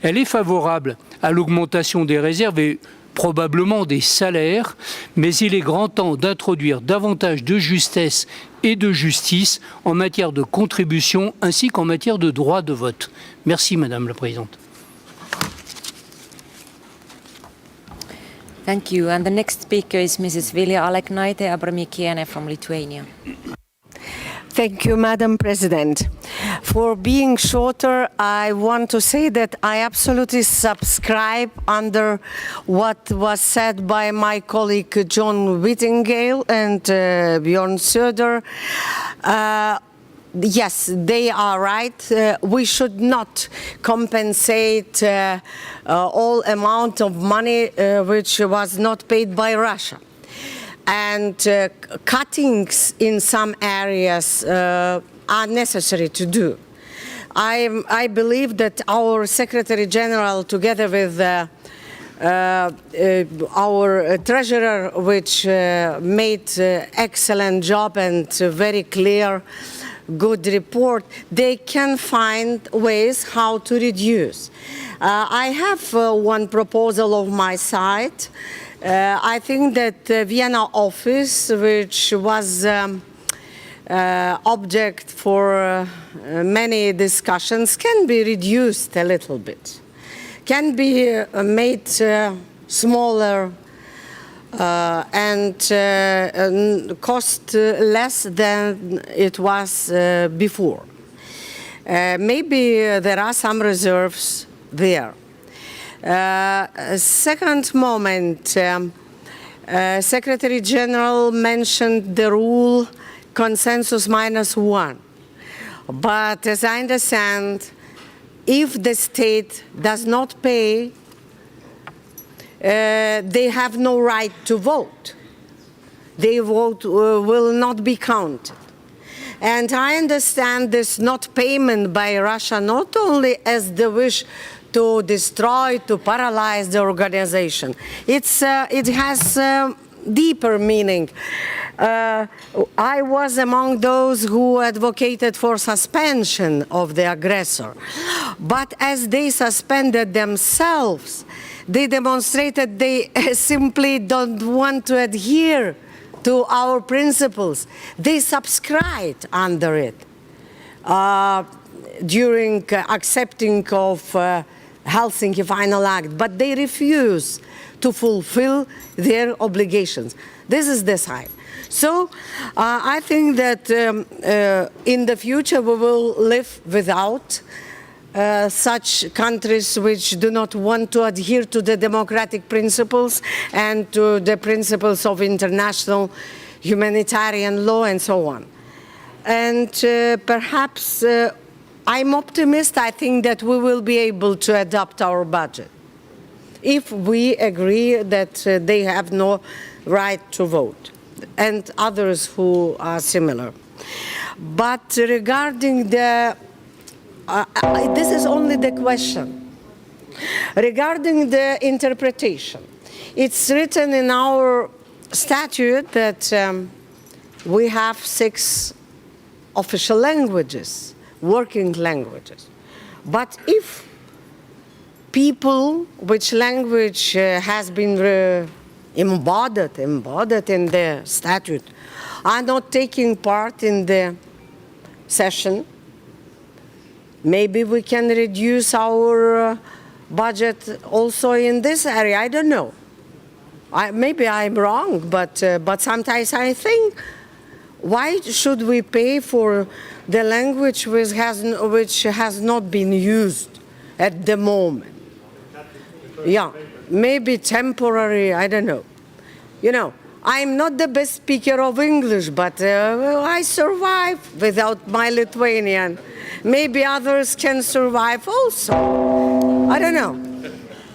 Elle est favorable à l'augmentation des réserves et probablement des salaires, mais il est grand temps d'introduire davantage de justesse et de justice en matière de contribution ainsi qu'en matière de droit de vote. Merci Madame la Présidente. Thank you. And the next speaker is Mrs. Vilja Aleknaite-Abramikiene from Lithuania. Thank you, Madam President. For being shorter, I want to say that I absolutely subscribe under what was said by my colleague John Whittingale and Bjorn Söder. Yes, they are right. We should not compensate all amount of money which was not paid by Russia. And cuttings in some areas are necessary to do. I believe that our Secretary General, together with our treasurer, which made excellent job and very clear, good report, they can find ways how to reduce. I have one proposal of my side. I think that Vienna office, which was object for many discussions, can be reduced a little bit, can be made smaller and cost less than it was before. Maybe there are some reserves there. Second moment, Secretary General mentioned the rule consensus -1. But as I understand, if the state does not pay, they have no right to vote. Their vote will not be counted. And I understand this not payment by Russia not only as the wish to destroy, to paralyze the organization. It has deeper meaning. I was among those who advocated for suspension of the aggressor. But as they suspended themselves, they demonstrated they simply don't want to adhere to our principles. They subscribed under it during accepting of Helsinki Final Act, but they refuse to fulfill their obligations. This is the side. So I think that in the future we will live without such countries which do not want to adhere to the democratic principles and to the principles of international humanitarian law and so on. And perhaps I'm optimistic. I think that we will be able to adopt our budget if we agree that they have no right to vote, and others who are similar. But regarding the, this is only the question. Regarding the interpretation, it's written in our statute that we have 6 official languages, working languages. But if people, which language has been embodied in the statute, are not taking part in the session, maybe we can reduce our budget also in this area. I don't know. Maybe I'm wrong, but sometimes I think, why should we pay for the language which has not been used at the moment? Yeah, maybe temporary, I don't know. You know, I'm not the best speaker of English, but I survive without my Lithuanian. Maybe others can survive also. I don't know.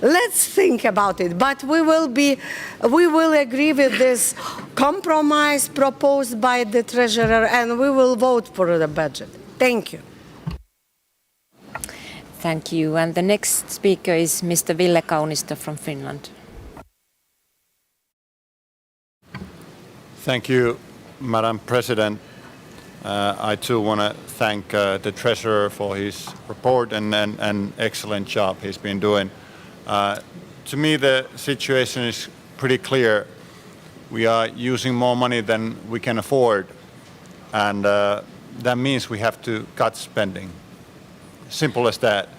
Let's think about it. But we will agree with this compromise proposed by the treasurer, and we will vote for the budget. Thank you. Thank you. And the next speaker is Mr. Ville Kaunisto from Finland. Thank you, Madam President. I too want to thank the Treasurer for his report and an excellent job he's been doing. To me, the situation is pretty clear. We are using more money than we can afford, and that means we have to cut spending. Simple as that.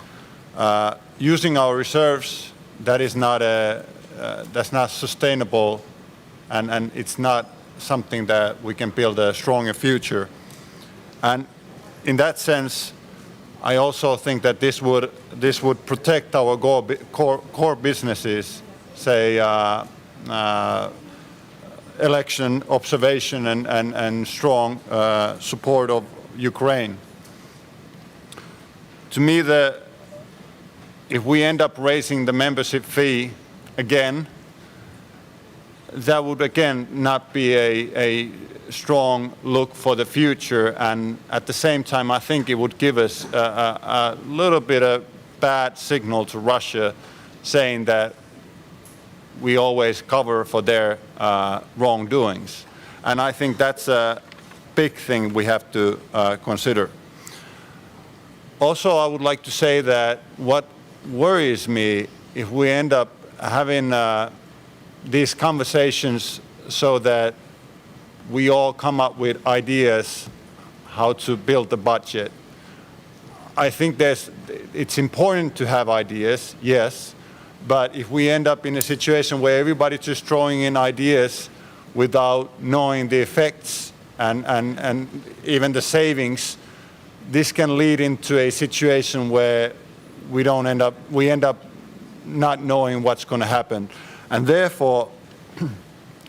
Using our reserves, that's not sustainable, and it's not something that we can build a stronger future. And in that sense, I also think that this would protect our core businesses, say election observation and strong support of Ukraine. To me, if we end up raising the membership fee again, that would again not be a strong look for the future, and at the same time I think it would give us a little bit of bad signal to Russia, saying that we always cover for their wrongdoings. And I think that's a big thing we have to consider. Also, I would like to say that what worries me, if we end up having these conversations so that we all come up with ideas how to build the budget. I think it's important to have ideas, yes, but if we end up in a situation where everybody's just throwing in ideas without knowing the effects and even the savings, this can lead into a situation where we end up not knowing what's going to happen. And therefore,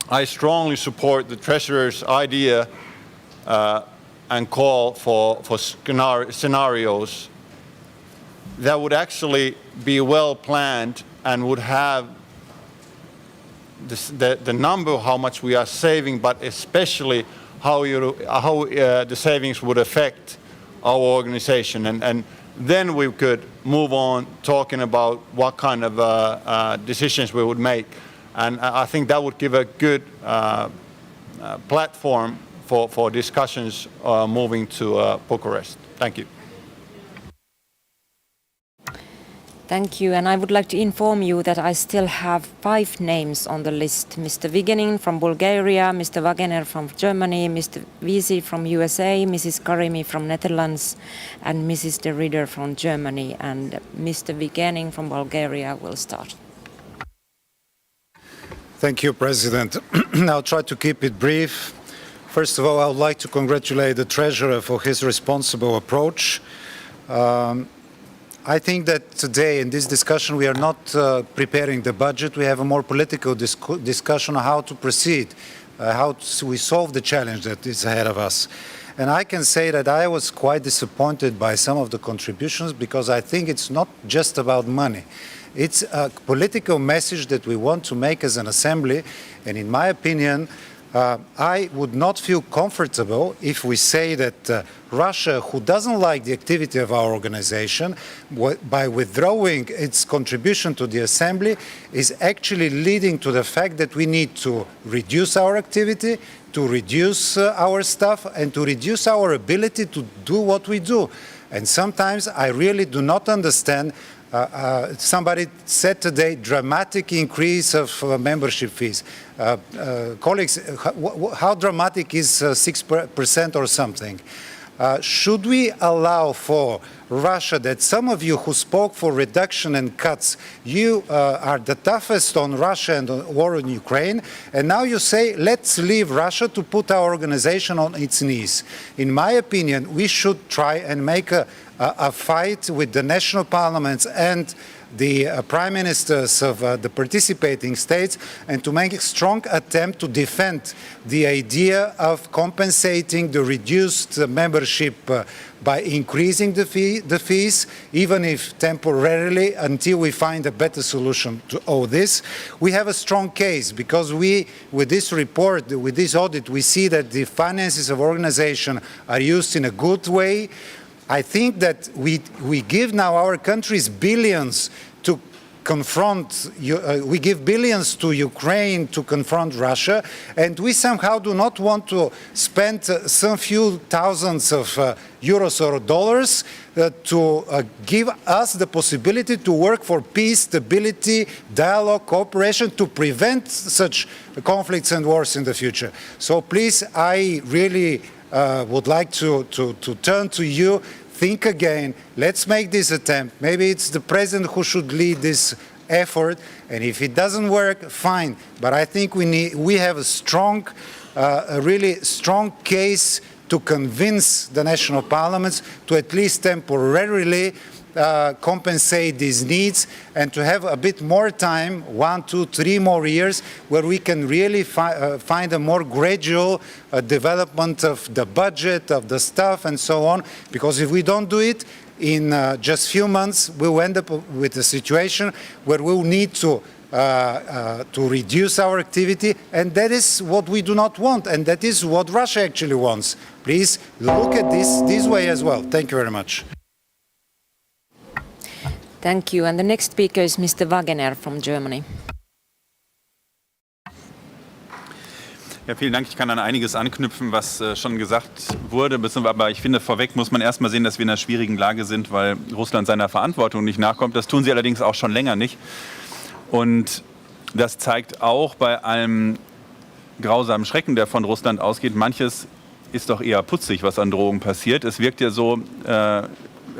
I strongly support the Treasurer's idea and call for scenarios that would actually be well planned and would have the number, how much we are saving, but especially how the savings would affect our organization. And then we could move on talking about what kind of decisions we would make. And I think that would give a good platform for discussions moving to Bucharest. Thank you. Thank you. And I would like to inform you that I still have 5 names on the list. Mr. Vigenin from Bulgaria, Mr. Wagener from Germany, Mr. Visi from USA, Mrs. Karimi from Netherlands, and Mrs. De Ridder from Germany. And Mr. Vigenin from Bulgaria will start. Thank you, President. I'll try to keep it brief. First of all, I would like to congratulate the Treasurer for his responsible approach. I think that today in this discussion we are not preparing the budget. We have a more political discussion on how to proceed, how we solve the challenge that is ahead of us. And I can say that I was quite disappointed by some of the contributions, because I think it's not just about money. It's a political message that we want to make as an assembly, and in my opinion, I would not feel comfortable if we say that Russia, who doesn't like the activity of our organization, by withdrawing its contribution to the assembly, is actually leading to the fact that we need to reduce our activity, to reduce our staff, and to reduce our ability to do what we do. And sometimes I really do not understand. Somebody said today, dramatic increase of membership fees. Colleagues, how dramatic is 6% or something? Should we allow for Russia, that some of you who spoke for reduction and cuts, you are the toughest on Russia and the war in Ukraine, and now you say, let's leave Russia to put our organization on its knees. In my opinion, we should try and make a fight with the national parliaments and the prime ministers of the participating states, and to make a strong attempt to defend the idea of compensating the reduced membership by increasing the fees, even if temporarily, until we find a better solution to all this. We have a strong case because with this report, with this audit, we see that the finances of organization are used in a good way. I think that we give now our countries billions to confront, we give billions to Ukraine to confront Russia, and we somehow do not want to spend some few thousands of euros or dollars to give us the possibility to work for peace, stability, dialogue, cooperation, to prevent such conflicts and wars in the future. So please, I really would like to turn to you. Think again. Let's make this attempt. Maybe it's the president who should lead this effort, and if it doesn't work, fine. But I think we have a really strong case to convince the national parliaments to at least temporarily compensate these needs and to have a bit more time, 1, 2, 3 more years, where we can really find a more gradual development of the budget, of the staff, and so on. Because if we don't do it, in just few months, we'll end up with a situation where we'll need to reduce our activity, and that is what we do not want, and that is what Russia actually wants. Please look at this way as well. Thank you very much. Thank you. And the next speaker is Mr. Wagener from Germany. Ja, vielen Dank. Ich kann an einiges anknüpfen, was schon gesagt wurde. Aber ich finde, vorweg muss man erstmal sehen, dass wir in einer schwierigen Lage sind, weil Russland seiner Verantwortung nicht nachkommt. Das tun sie allerdings auch schon länger nicht. Und das zeigt auch bei allem grausamen Schrecken, der von Russland ausgeht, manches ist doch eher putzig, was an Drohungen passiert. Es wirkt ja so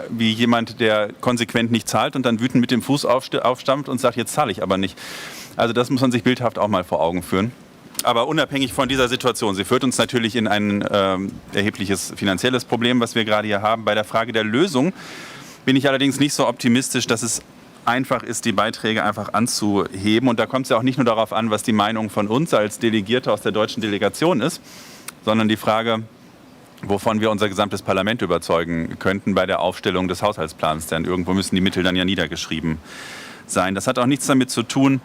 wie jemand, der konsequent nicht zahlt und dann wütend mit dem Fuß aufstampft und sagt, jetzt zahle ich aber nicht. Also das muss man sich bildhaft auch mal vor Augen führen. Aber unabhängig von dieser Situation, sie führt uns natürlich in ein erhebliches finanzielles Problem, was wir gerade hier haben. Bei der Frage der Lösung bin ich allerdings nicht so optimistisch, dass es einfach ist, die Beiträge einfach anzuheben. Und da kommt es ja auch nicht nur darauf an, was die Meinung von uns als Delegierte aus der deutschen Delegation ist, sondern die Frage, wovon wir unser gesamtes Parlament überzeugen könnten bei der Aufstellung des Haushaltsplans. Denn irgendwo müssen die Mittel dann ja niedergeschrieben sein. Das hat auch nichts damit zu tun,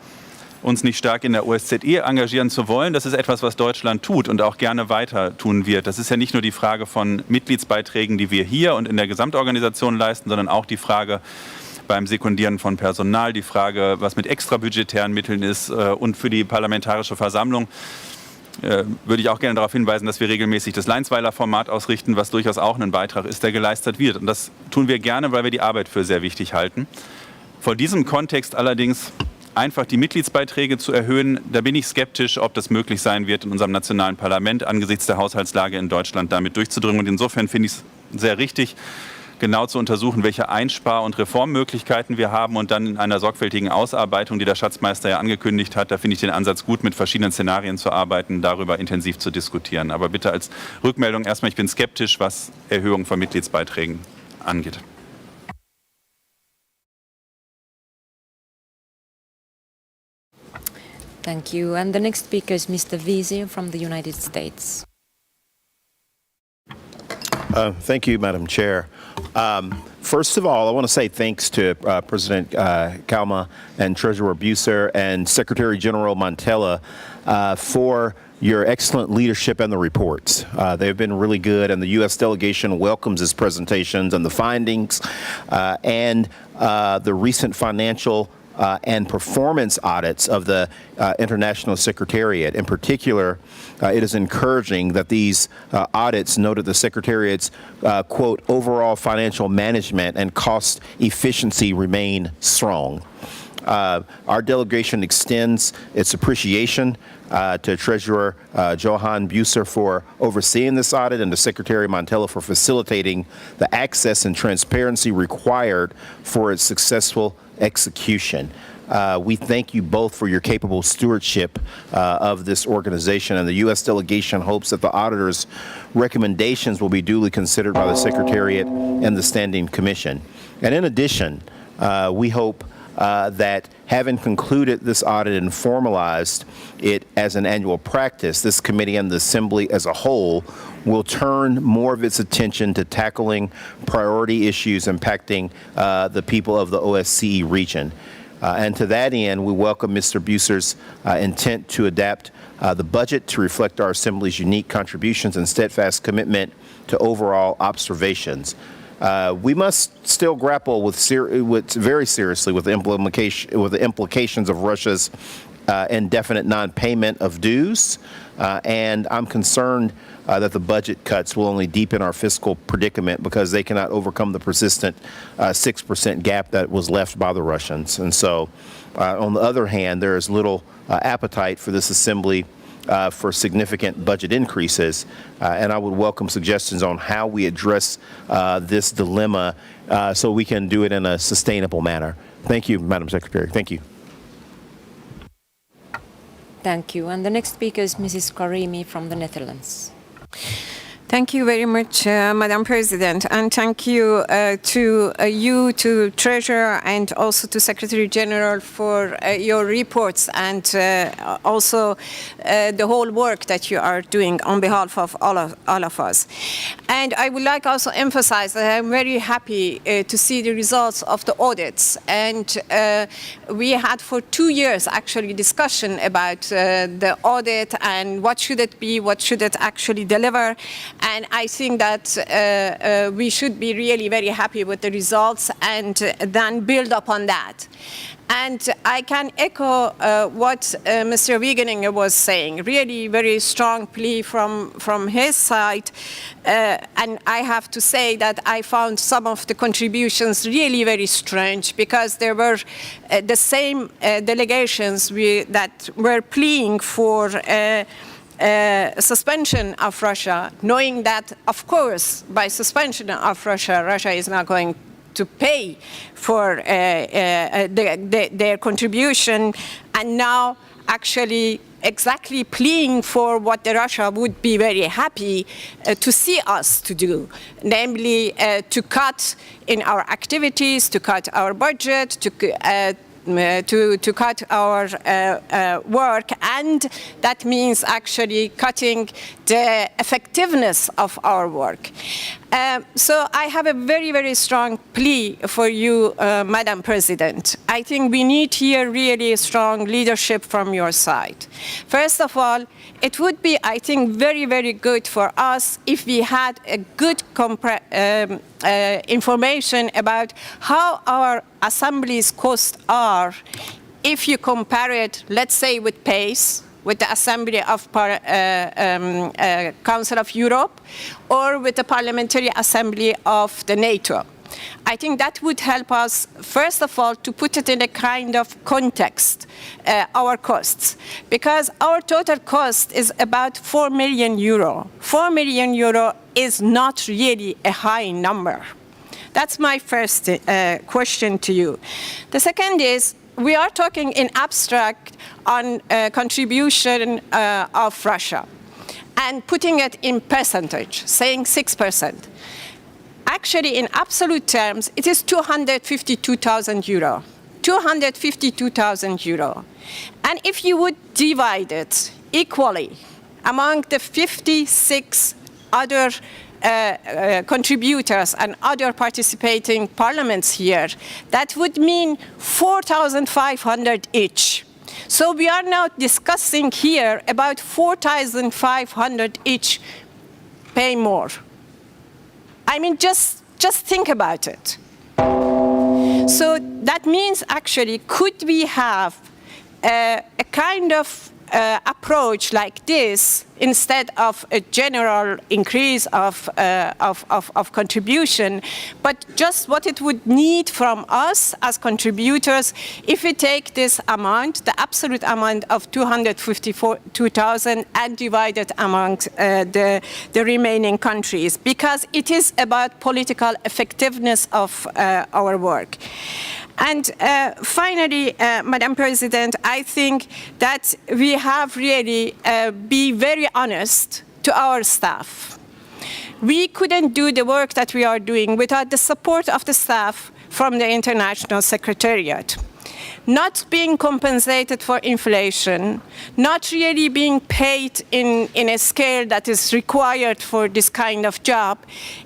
uns nicht stark in der OSZE engagieren zu wollen. Das ist etwas, was Deutschland tut und auch gerne weiter tun wird. Das ist ja nicht nur die Frage von Mitgliedsbeiträgen, die wir hier und in der Gesamtorganisation leisten, sondern auch die Frage beim Sekundieren von Personal, die Frage, was mit extrabudgetären Mitteln ist und für die Parlamentarische Versammlung. Würde ich auch gerne darauf hinweisen, dass wir regelmäßig das Leinsweiler-Format ausrichten, was durchaus auch ein Beitrag ist, der geleistet wird. Und das tun wir gerne, weil wir die Arbeit für sehr wichtig halten. Vor diesem Kontext allerdings einfach die Mitgliedsbeiträge zu erhöhen, da bin ich skeptisch, ob das möglich sein wird in unserem nationalen Parlament angesichts der Haushaltslage in Deutschland damit durchzudringen. Und insofern finde ich es sehr richtig, genau zu untersuchen, welche Einspar- und Reformmöglichkeiten wir haben und dann in einer sorgfältigen Ausarbeitung, die der Schatzmeister ja angekündigt hat, da finde ich den Ansatz gut, mit verschiedenen Szenarien zu arbeiten, darüber intensiv zu diskutieren. Aber bitte als Rückmeldung erstmal, ich bin skeptisch, was Erhöhung von Mitgliedsbeiträgen angeht. Thank you. And the next speaker is Mr. Vizir from the United States. Thank you, Madam Chair. First of all, I want to say thanks to President Kalma and Treasurer Buser and Secretary General Montella for your excellent leadership and the reports. They've been really good, and the U.S. delegation welcomes his presentations and the findings and the recent financial and performance audits of the International Secretariat. In particular, it is encouraging that these audits noted the Secretariat's, quote, overall financial management and cost efficiency remain strong. Our delegation extends its appreciation to Treasurer Johan Buser for overseeing this audit and to Secretary Montella for facilitating the access and transparency required for its successful execution. We thank you both for your capable stewardship of this organization, and the U.S. delegation hopes that the auditor's recommendations will be duly considered by the Secretariat and the Standing Commission. And in addition, we hope that having concluded this audit and formalized it as an annual practice, this committee and the Assembly as a whole will turn more of its attention to tackling priority issues impacting the people of the OSCE region. And to that end, we welcome Mr. Buser's intent to adapt the budget to reflect our Assembly's unique contributions and steadfast commitment to overall observations. We must still grapple very seriously with the implications of Russia's indefinite non-payment of dues, and I'm concerned that the budget cuts will only deepen our fiscal predicament because they cannot overcome the persistent 6% gap that was left by the Russians. And so, on the other hand, there is little appetite for this Assembly for significant budget increases, and I would welcome suggestions on how we address this dilemma so we can do it in a sustainable manner. Thank you, Madam Secretary. Thank you. Thank you. And the next speaker is Mrs. Karimi from the Netherlands. Thank you very much, Madam President, and thank you to Treasurer and also to Secretary General for your reports and also the whole work that you are doing on behalf of all of us. And I would like also emphasize that I'm very happy to see the results of the audits. And we had for 2 years actually discussion about the audit and what should it be, what should it actually deliver. And I think that we should be really very happy with the results and then build upon that. And I can echo what Mr. Wiegeninger was saying, really very strong plea from his side. And I have to say that I found some of the contributions really very strange because there were the same delegations that were pleading for suspension of Russia, knowing that, of course, by suspension of Russia, Russia is not going to pay for their contribution, and now actually exactly pleading for what the Russia would be very happy to see us to do, namely to cut in our activities, to cut our budget, to cut our work, and that means actually cutting the effectiveness of our work. So I have a very, very strong plea for you, Madam President. I think we need here really strong leadership from your side. First of all, it would be, I think, very, very good for us if we had a good information about how our Assembly's costs are if you compare it, let's say, with PACE, with the Assembly of Council of Europe, or with the Parliamentary Assembly of the NATO. I think that would help us, first of all, to put it in a kind of context, our costs, because our total cost is about 4 million euro. 4 million euro is not really a high number. That's my first question to you. The second is, we are talking in abstract on contribution of Russia and putting it in percentage, saying 6%. Actually, in absolute terms, it is 252,000 euro. 252,000 euro. And if you would divide it equally among the 56 other contributors and other participating parliaments here, that would mean 4,500 each. So we are now discussing here about 4,500 each pay more. I mean, just think about it. So that means actually, could we have a kind of approach like this instead of a general increase of contribution, but just what it would need from us as contributors if we take this amount, the absolute amount of 252,000, and divide it amongst the remaining countries, because it is about political effectiveness of our work. And finally, Madam President, I think that we have really be very honest to our staff. We couldn't do the work that we are doing without the support of the staff from the International Secretariat. not being compensated for inflation, not really being paid in a scale that is required for this kind of job,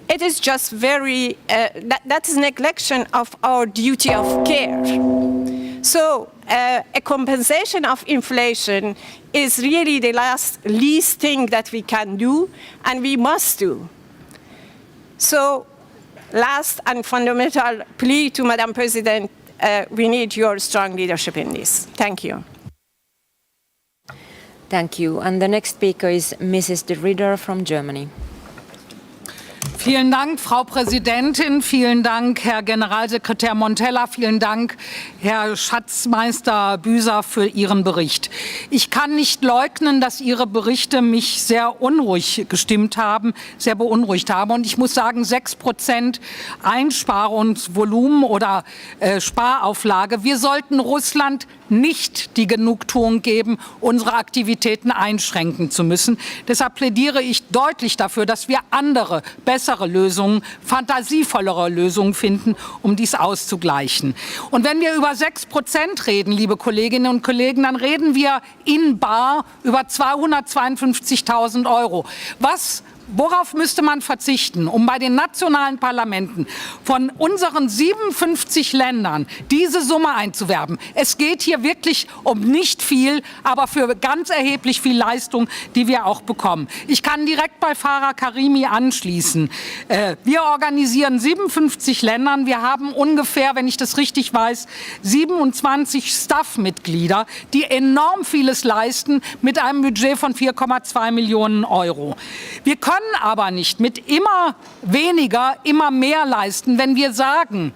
it is just very, that is neglection of our duty of care. So a compensation of inflation is really the least thing that we can do and we must do. So last and fundamental plea to Madam President, we need your strong leadership in this. Thank you. Thank you. And the next speaker is Mrs. de Ridder from Germany. Vielen Dank, Frau Präsidentin. Vielen Dank, Herr Generalsekretär Montella. Vielen Dank, Herr Schatzmeister Büser, für Ihren Bericht. Ich kann nicht leugnen, dass Ihre Berichte mich sehr unruhig gestimmt haben, sehr beunruhigt haben. Und ich muss sagen, 6% Einsparungsvolumen oder Sparauflage. Wir sollten Russland nicht die Genugtuung geben, unsere Aktivitäten einschränken zu müssen. Deshalb plädiere ich deutlich dafür, dass wir andere, bessere Lösungen, fantasievollere Lösungen finden, um dies auszugleichen. Und wenn wir über 6% reden, liebe Kolleginnen und Kollegen, dann reden wir in bar über 252.000 €. Worauf müsste man verzichten, um bei den nationalen Parlamenten von unseren 57 Ländern diese Summe einzuwerben? Es geht hier wirklich um nicht viel, aber für ganz erheblich viel Leistung, die wir auch bekommen. Ich kann direkt bei Farah Karimi anschließen. Wir organisieren 57 Ländern. Wir haben ungefähr, wenn ich das richtig weiß, 27 Staff-Mitglieder, die enorm vieles leisten mit einem Budget von 4,2 Millionen €. Wir können aber nicht mit immer weniger, immer mehr leisten, wenn wir sagen,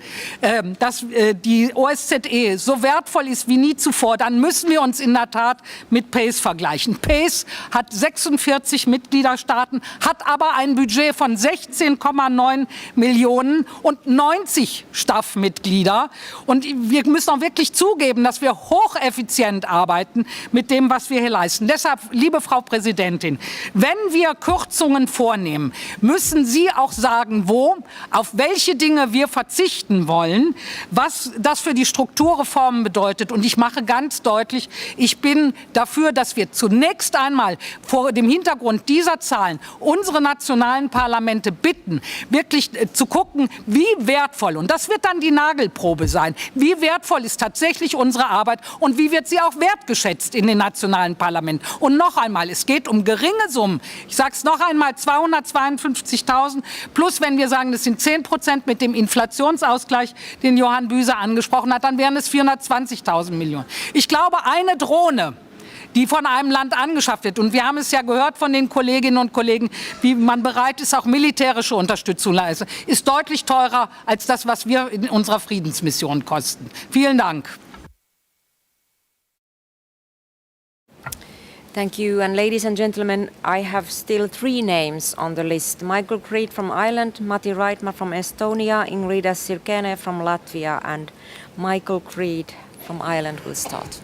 dass die OSZE so wertvoll ist wie nie zuvor, dann müssen wir uns in der Tat mit PACE vergleichen. PACE hat 46 Mitgliederstaaten, hat aber ein Budget von 16,9 Millionen und 90 Staff-Mitglieder. Und wir müssen auch wirklich zugeben, dass wir hocheffizient arbeiten mit dem, was wir hier leisten. Deshalb, liebe Frau Präsidentin, wenn wir Kürzungen vornehmen, müssen Sie auch sagen, auf welche Dinge wir verzichten wollen, was das für die Strukturreformen bedeutet. Und ich mache ganz deutlich, ich bin dafür, dass wir zunächst einmal vor dem Hintergrund dieser Zahlen unsere nationalen Parlamente bitten, wirklich zu gucken, wie wertvoll, und das wird dann die Nagelprobe sein, wie wertvoll ist tatsächlich unsere Arbeit und wie wird sie auch wertgeschätzt in den nationalen Parlamenten. Und noch einmal, es geht um geringe Summen. Ich sage es noch einmal, 252.000 plus, wenn wir sagen, das sind 10% mit dem Inflationsausgleich, den Johann Büser angesprochen hat, dann wären es 420.000 Millionen. Ich glaube, eine Drohne, die von einem Land angeschafft wird, und wir haben es ja gehört von den Kolleginnen und Kollegen, wie man bereit ist, auch militärische Unterstützung zu leisten, ist deutlich teurer als das, was wir in unserer Friedensmission kosten. Vielen Dank. Thank you. And ladies and gentlemen, I have still 3 names on the list. Michael Creed from Ireland, Matti Raitma from Estonia, Ingrida Sirkene from Latvia, and Michael Creed from Ireland will start.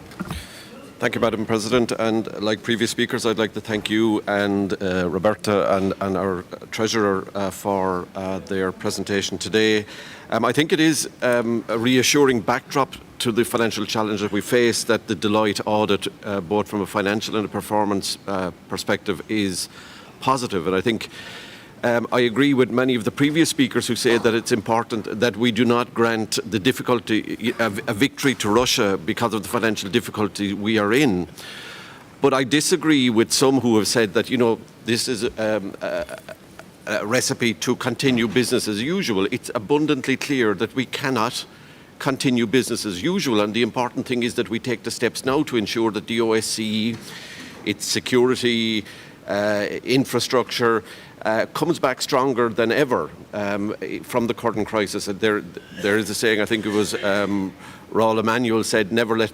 Thank you, Madam President. And like previous speakers, I'd like to thank you and Roberta and our Treasurer for their presentation today. I think it is a reassuring backdrop to the financial challenge that we face that the Deloitte audit, both from a financial and a performance perspective, is positive. And I think I agree with many of the previous speakers who say that it's important that we do not grant the difficulty, a victory to Russia because of the financial difficulty we are in. But I disagree with some who have said that, this is a recipe to continue business as usual. It's abundantly clear that we cannot continue business as usual, and the important thing is that we take the steps now to ensure that the OSCE, its security, infrastructure, comes back stronger than ever from the current crisis. There is a saying, I think it was Raul Emanuel said, never let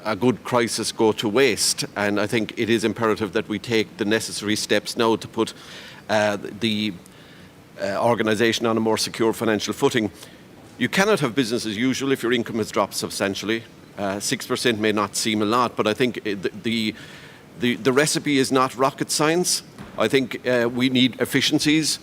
a good crisis go to waste. And I think it is imperative that we take the necessary steps now to put the organisation on a more secure financial footing. You cannot have business as usual if your income has dropped substantially. 6% may not seem a lot, but I think the recipe is not rocket science. I think we need efficiencies.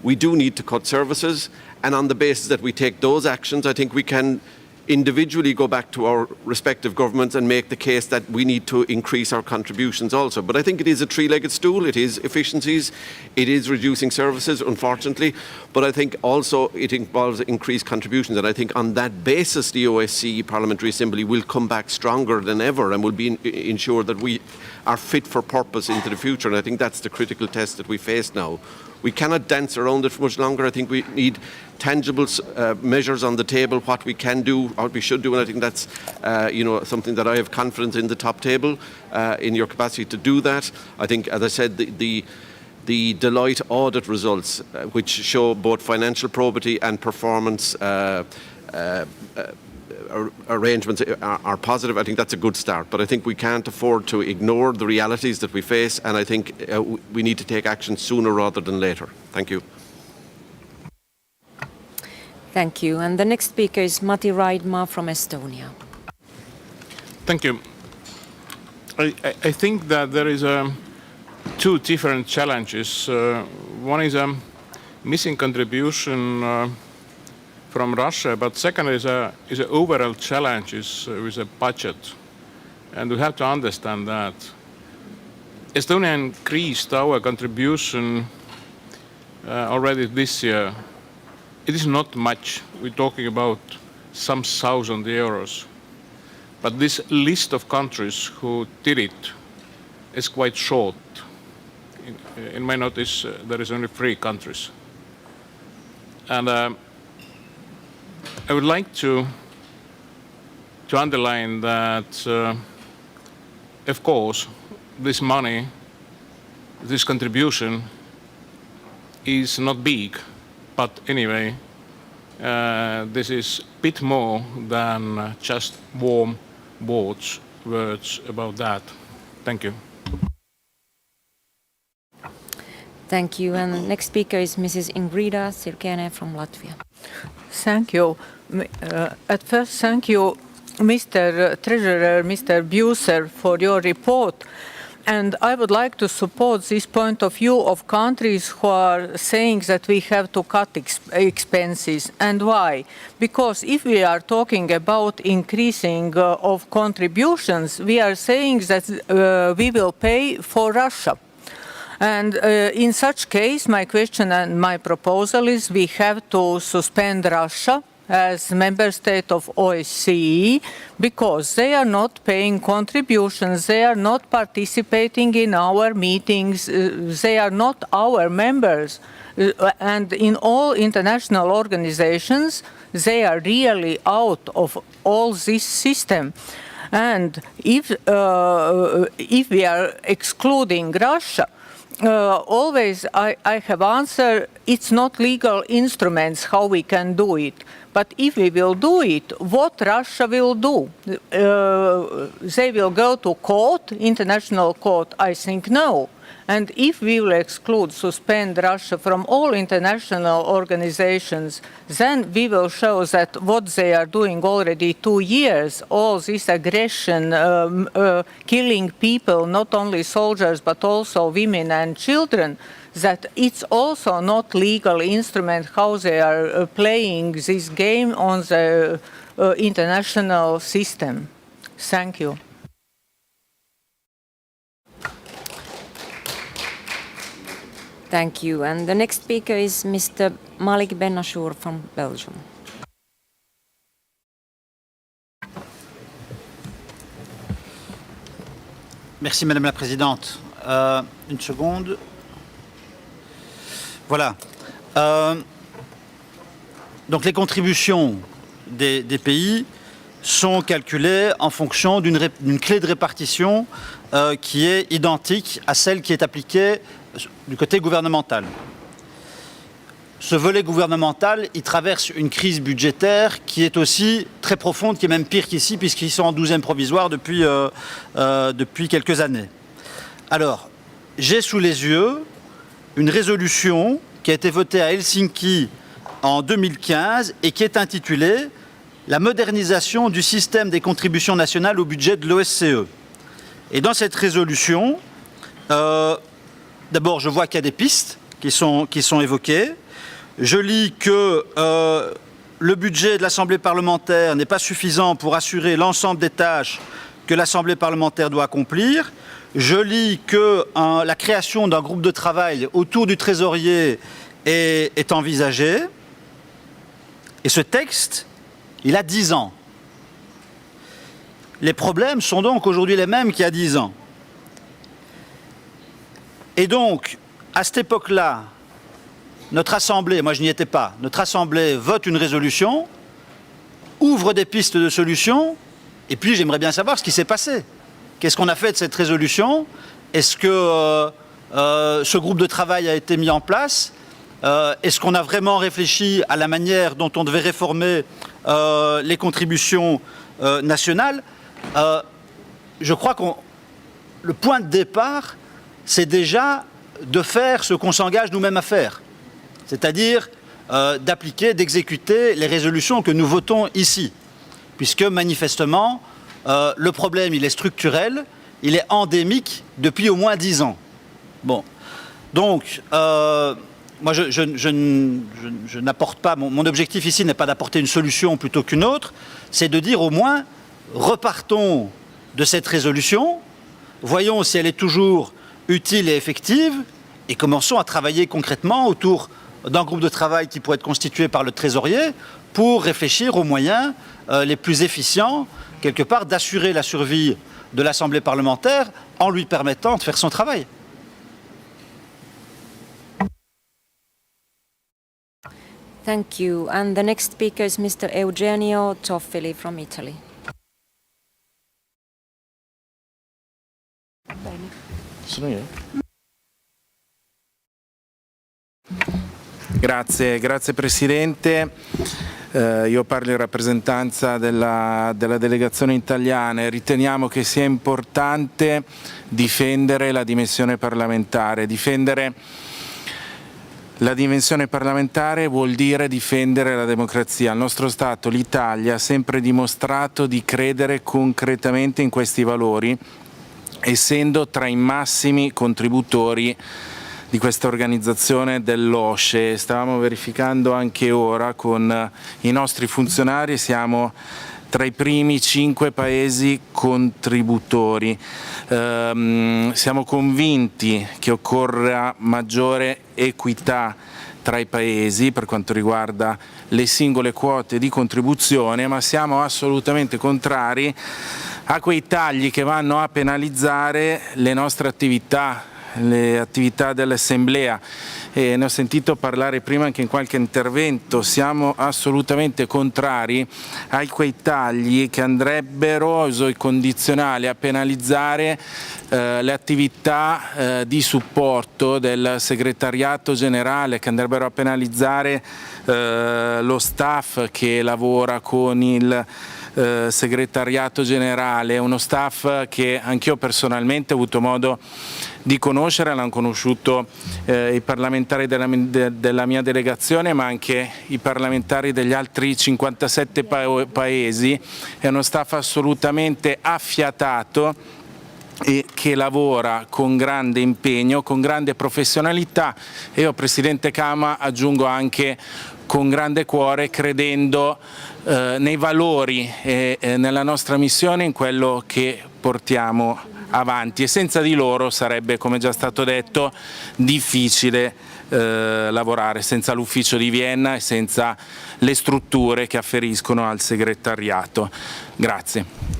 We do need to cut services. And on the basis that we take those actions, I think we can individually go back to our respective governments and make the case that we need to increase our contributions also. But I think it is a three-legged stool. It is efficiencies, it is reducing services, unfortunately, but I think also it involves increased contributions. And I think on that basis, the OSCE Parliamentary Assembly will come back stronger than ever and will be ensure that we are fit for purpose into the future. And I think that's the critical test that we face now. We cannot dance around it for much longer. I think we need tangible measures on the table, what we can do, what we should do, and I think that's something that I have confidence in the top table, in your capacity to do that. I think, as I said, the Deloitte audit results, which show both financial probity and performance arrangements are positive. I think that's a good start, but I think we can't afford to ignore the realities that we face, and I think we need to take action sooner rather than later. Thank you. Thank you. And the next speaker is Matti Raidma from Estonia. Thank you. I think that there is two different challenges. One is a missing contribution from Russia, but second is an overall challenge with a budget. And we have to understand that Estonia increased our contribution already this year. It is not much. We're talking about some thousand euros. But this list of countries who did it is quite short. In my notice, there is only 3 countries. And I would like to underline that, of course, this money, this contribution is not big, but anyway, this is a bit more than just warm words about that. Thank you. Thank you. And the next speaker is Mrs. Ingrida Sirkene from Latvia. Thank you. At first, thank you, Mr. Treasurer, Mr. Buser, for your report. And I would like to support this point of view of countries who are saying that we have to cut expenses. And why? Because if we are talking about increasing of contributions, we are saying that we will pay for Russia. And in such case, my question and my proposal is we have to suspend Russia as member state of OSCE because they are not paying contributions, they are not participating in our meetings, they are not our members. And in all international organizations, they are really out of all this system. And if we are excluding Russia, always I have answered, it's not legal instruments how we can do it. But if we will do it, what Russia will do? They will go to court, international court? I think no. And if we will exclude, suspend Russia from all international organizations, then we will show that what they are doing already 2 years, all this aggression, killing people, not only soldiers, but also women and children, that it's also not legal instrument how they are playing this game on the international system. Thank you. Thank you. And the next speaker is Mr. Malik Benashour from Belgium. Merci Madame la Présidente. Une seconde. Voilà. Donc les contributions des pays sont calculées en fonction d'une clé de répartition qui est identique à celle qui est appliquée du côté gouvernemental. Ce volet gouvernemental, il traverse une crise budgétaire qui est aussi très profonde, qui est même pire qu'ici, puisqu'ils sont en 12e provisoire depuis quelques années. Alors, j'ai sous les yeux une résolution qui a été votée à Helsinki en 2015 et qui est intitulée « La modernisation du système des contributions nationales au budget de l'OSCE ». Et dans cette résolution, d'abord, je vois qu'il y a des pistes qui sont évoquées. Je lis que le budget de l'Assemblée parlementaire n'est pas suffisant pour assurer l'ensemble des tâches que l'Assemblée parlementaire doit accomplir. Je lis que la création d'un groupe de travail autour du trésorier est envisagée. Et ce texte, il a 10 ans. Les problèmes sont donc aujourd'hui les mêmes qu'il y a 10 ans. Et donc, à cette époque-là, notre Assemblée, moi je n'y étais pas, notre Assemblée vote une résolution, ouvre des pistes de solutions, et puis j'aimerais bien savoir ce qui s'est passé. Qu'est-ce qu'on a fait de cette résolution? Est-ce que ce groupe de travail a été mis en place? Est-ce qu'on a vraiment réfléchi à la manière dont on devait réformer les contributions nationales? Je crois que le point de départ, c'est déjà de faire ce qu'on s'engage nous-mêmes à faire. C'est-à-dire d'appliquer, d'exécuter les résolutions que nous votons ici. Puisque manifestement, le problème, il est structurel, il est endémique depuis au moins 10 ans. Bon. Donc, moi, je n'apporte pas, mon objectif ici n'est pas d'apporter une solution plutôt qu'une autre, c'est de dire au moins, repartons de cette résolution, voyons si elle est toujours utile et effective, et commençons à travailler concrètement autour d'un groupe de travail qui pourrait être constitué par le trésorier pour réfléchir aux moyens les plus efficients, quelque part, d'assurer la survie de l'Assemblée parlementaire en lui permettant de faire son travail. Thank you. And the next speaker is Mr. Eugenio Toffoli from Italy. Grazie Presidente. Io parlo in rappresentanza della delegazione italiana e riteniamo che sia importante difendere la dimensione parlamentare. Difendere la dimensione parlamentare vuol dire difendere la democrazia. Il nostro Stato, l'Italia, ha sempre dimostrato di credere concretamente in questi valori, essendo tra i massimi contributori di questa organizzazione dell'OSCE. Stavamo verificando anche ora con i nostri funzionari, siamo tra i primi 5 paesi contributori. Siamo convinti che occorra maggiore equità tra i paesi per quanto riguarda le singole quote di contribuzione, ma siamo assolutamente contrari a quei tagli che vanno a penalizzare le nostre attività, le attività dell'Assemblea. Ne ho sentito parlare prima anche in qualche intervento. Siamo assolutamente contrari a quei tagli che andrebbero, uso i condizionali, a penalizzare le attività di supporto del segretariato generale, che andrebbero a penalizzare lo staff che lavora con il segretariato generale, uno staff che anch'io personalmente ho avuto modo di conoscere, l'hanno conosciuto i parlamentari della mia delegazione, ma anche i parlamentari degli altri 57 paesi. È uno staff assolutamente affiatato e che lavora con grande impegno, con grande professionalità e io, Presidente Kama, aggiungo anche con grande cuore, credendo nei valori e nella nostra missione, in quello che portiamo avanti, e senza di loro sarebbe, come già stato detto, difficile lavorare, senza l'ufficio di Vienna e senza le strutture che afferiscono al segretariato. Grazie.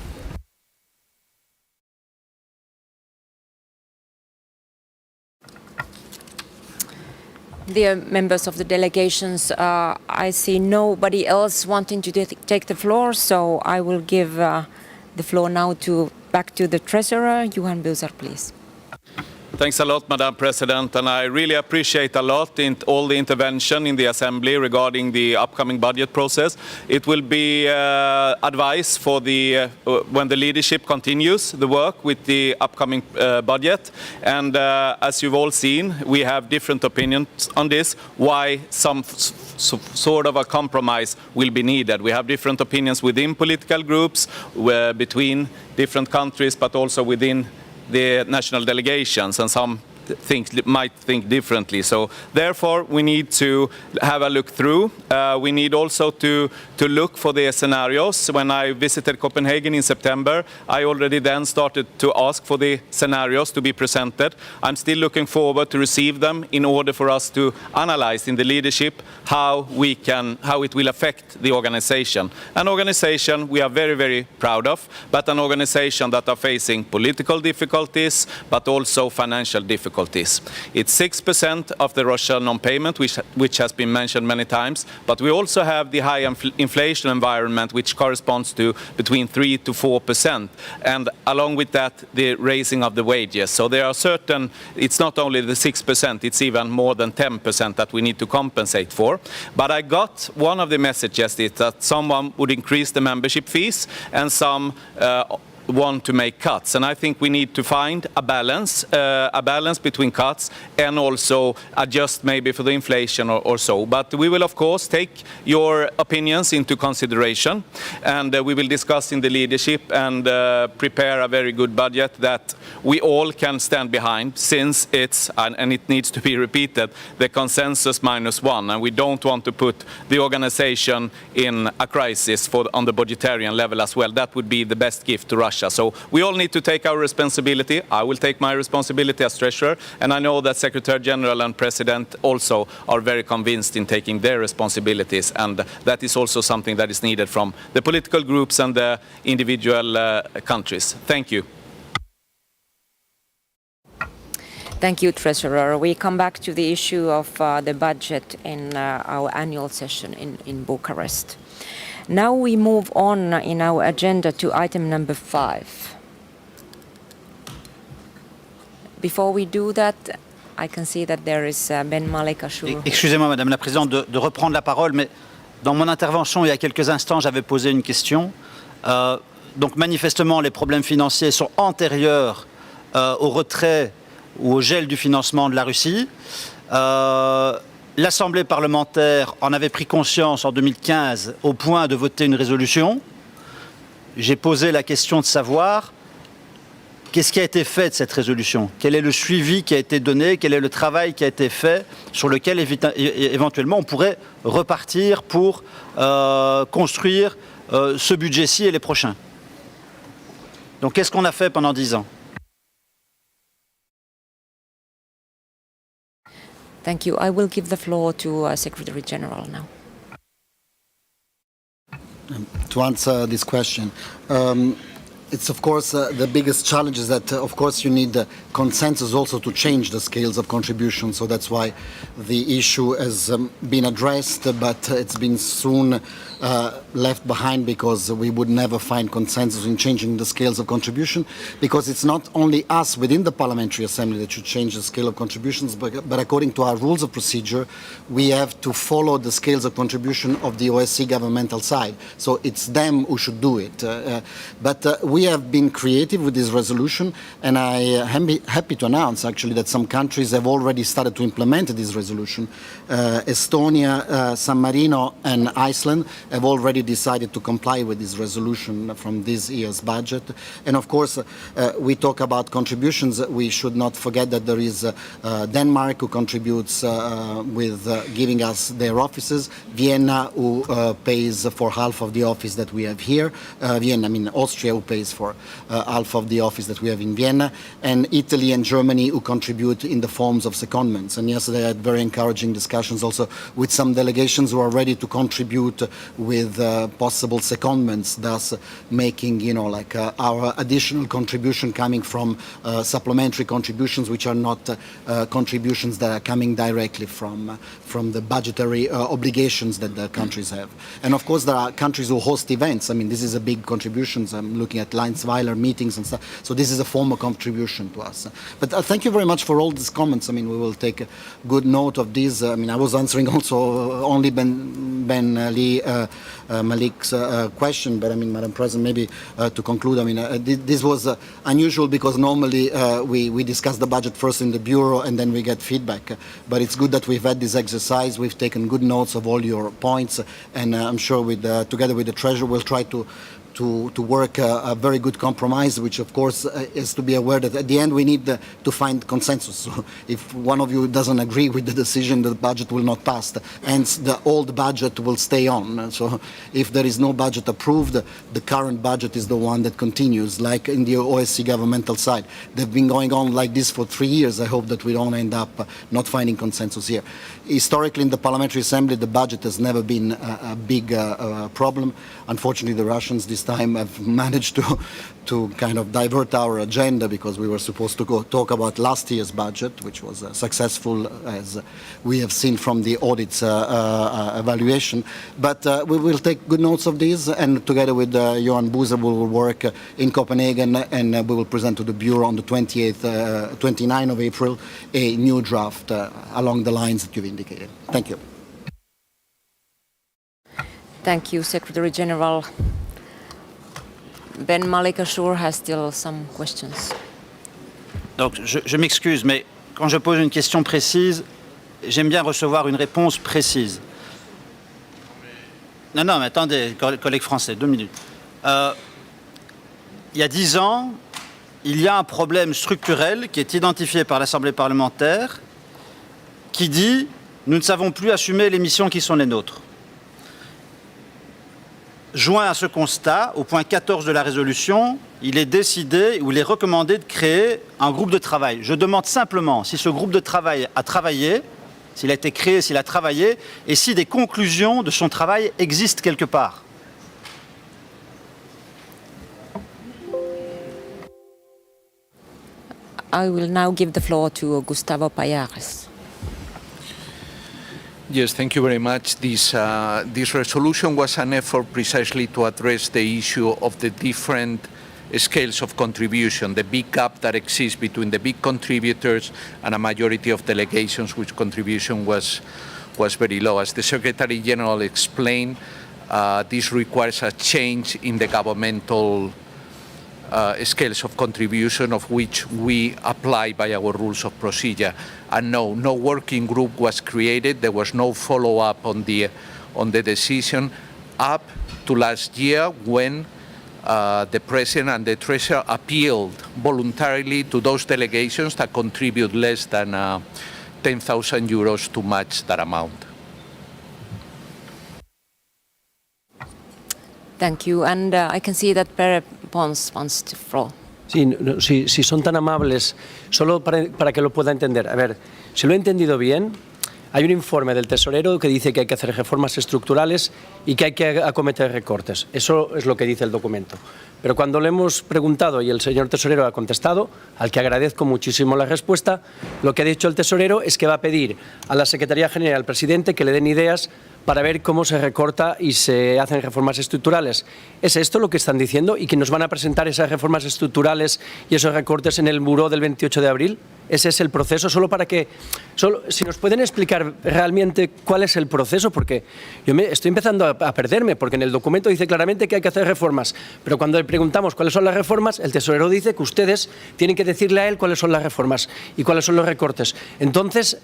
Dear members of the delegations, I see nobody else wanting to take the floor, so I will give the floor now back to the Treasurer, Johan Buser, please. Thanks a lot, Madam President, and I really appreciate a lot all the intervention in the Assembly regarding the upcoming budget process. It will be advice for when the leadership continues the work with the upcoming budget. And as you've all seen, we have different opinions on this, why some sort of a compromise will be needed. We have different opinions within political groups, between different countries, but also within the national delegations, and some might think differently. So therefore, we need to have a look through. We need also to look for the scenarios. When I visited Copenhagen in September, I already then started to ask for the scenarios to be presented. I'm still looking forward to receive them in order for us to analyze in the leadership how it will affect the organization. An organization we are very, very proud of, but an organization that are facing political difficulties, but also financial difficulties. It's 6% of the Russian non-payment, which has been mentioned many times, but we also have the high inflation environment, which corresponds to between 3 to 4%, and along with that, the raising of the wages. So there are certain, it's not only the 6%, it's even more than 10% that we need to compensate for. But I got one of the messages is that someone would increase the membership fees and some want to make cuts, and I think we need to find a balance between cuts and also adjust maybe for the inflation or so. But we will of course take your opinions into consideration, and we will discuss in the leadership and prepare a very good budget that we all can stand behind, since it's, and it needs to be repeated, the consensus -1, and we don't want to put the organization in a crisis on the budgetarian level as well. That would be the best gift to Russia. So we all need to take our responsibility. I will take my responsibility as treasurer, and I know that Secretary General and President also are very convinced in taking their responsibilities, and that is also something that is needed from the political groups and the individual countries. Thank you. Thank you, Treasurer. We come back to the issue of the budget in our annual session in Bucharest. Now we move on in our agenda to item number 5. Before we do that, I can see that there is Ben Malik Ashur. Excusez-moi, Madame la Présidente, de reprendre la parole, mais dans mon intervention il y a quelques instants, j'avais posé une question. Donc manifestement, les problèmes financiers sont antérieurs au retrait ou au gel du financement de la Russie. L'Assemblée parlementaire en avait pris conscience en 2015 au point de voter une résolution. J'ai posé la question de savoir qu'est-ce qui a été fait de cette résolution, quel est le suivi qui a été donné, quel est le travail qui a été fait sur lequel éventuellement on pourrait repartir pour construire ce budget-ci et les prochains. Donc qu'est-ce qu'on a fait pendant 10 ans? Thank you. I will give the floor to Secretary General now. To answer this question, it's of course the biggest challenge is that of course you need consensus also to change the scales of contribution. So that's why the issue has been addressed, but it's been soon left behind because we would never find consensus in changing the scales of contribution, because it's not only us within the Parliamentary Assembly that should change the scale of contributions, but according to our rules of procedure, we have to follow the scales of contribution of the OSCE governmental side. So it's them who should do it. But we have been creative with this resolution, and I am happy to announce actually that some countries have already started to implement this resolution. Estonia, San Marino and Iceland have already decided to comply with this resolution from this year's budget. And of course, we talk about contributions. We should not forget that there is Denmark who contributes with giving us their offices, Vienna who pays for half of the office that we have here, Austria who pays for half of the office that we have in Vienna, and Italy and Germany who contribute in the forms of secondments. And yesterday I had very encouraging discussions also with some delegations who are ready to contribute with possible secondments, thus making, our additional contribution coming from supplementary contributions, which are not contributions that are coming directly from the budgetary obligations that the countries have. And of course, there are countries who host events. This is a big contribution. I'm looking at Weiler meetings and stuff. So this is a form of contribution to us. But thank you very much for all these comments. We will take good note of these. I was answering also only Ben Malik's question, but Madam President, maybe to conclude, this was unusual because normally we discuss the budget first in the Bureau and then we get feedback. But it's good that we've had this exercise. We've taken good notes of all your points, and I'm sure together with the Treasurer we'll try to to work a very good compromise, which of course is to be aware that at the end we need to find consensus. So if one of you doesn't agree with the decision, the budget will not pass. Hence, the old budget will stay on. So if there is no budget approved, the current budget is the one that continues, like in the OSCE governmental side. They've been going on like this for 3 years. I hope that we don't end up not finding consensus here. Historically, in the Parliamentary Assembly, the budget has never been a big problem. Unfortunately, the Russians this time have managed to kind of divert our agenda, because we were supposed to go talk about last year's budget, which was successful, as we have seen from the audit's evaluation. But we will take good notes of these, and together with Johan Buse, we will work in Copenhagen, and we will present to the Bureau on the 29th of April a new draft along the lines that you've indicated. Thank you. Thank you, Secretary General. Ben Malika-Shoor has still some questions. Donc, je m'excuse, mais quand je pose une question précise, j'aime bien recevoir une réponse précise. Non, mais attendez, collègue français, 2 minutes. Il y a 10 ans, il y a un problème structurel qui est identifié par l'Assemblée parlementaire qui dit « Nous ne savons plus assumer les missions qui sont les nôtres ». Joint à ce constat, au point 14 de la résolution, il est décidé ou il est recommandé de créer un groupe de travail. Je demande simplement si ce groupe de travail a travaillé, s'il a été créé, s'il a travaillé, et si des conclusions de son travail existent quelque part. I will now give the floor to Gustavo Payares. Yes, thank you very much. This resolution was an effort precisely to address the issue of the different scales of contribution, the big gap that exists between the big contributors and a majority of delegations which contribution was very low. As the Secretary General explained, this requires a change in the governmental scales of contribution, of which we apply by our rules of procedure. And no working group was created. There was no follow-up on the decision up to last year, when the President and the Treasurer appealed voluntarily to those delegations that contribute less than 10,000 euros to match that amount. Thank you. And I can see that Pere Pons wants to floor. Sí, si son tan amables, solo para que lo pueda entender. A ver, si lo he entendido bien, hay un informe del tesorero que dice que hay que hacer reformas estructurales y que hay que acometer recortes. Eso es lo que dice el documento. Pero cuando le hemos preguntado y el señor tesorero ha contestado, al que agradezco muchísimo la respuesta, lo que ha dicho el tesorero es que va a pedir a la Secretaría General, al presidente, que le den ideas para ver cómo se recorta y se hacen reformas estructurales. ¿Es esto lo que están diciendo? ¿Y que nos van a presentar esas reformas estructurales y esos recortes en el buró del 28 de abril? ¿Ese es el proceso? Si nos pueden explicar realmente cuál es el proceso, porque yo estoy empezando a perderme, porque en el documento dice claramente que hay que hacer reformas, pero cuando le preguntamos cuáles son las reformas, el tesorero dice que ustedes tienen que decirle a él cuáles son las reformas y cuáles son los recortes. Entonces,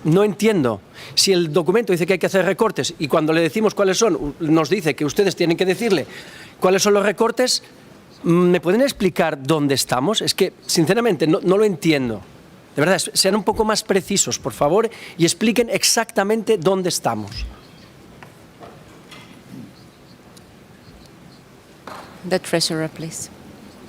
no entiendo. Si el documento dice que hay que hacer recortes y cuando le decimos cuáles son, nos dice que ustedes tienen que decirle cuáles son los recortes, ¿me pueden explicar dónde estamos? Es que, sinceramente, no lo entiendo. De verdad, sean un poco más precisos, por favor, y expliquen exactamente dónde estamos. The Treasurer, please.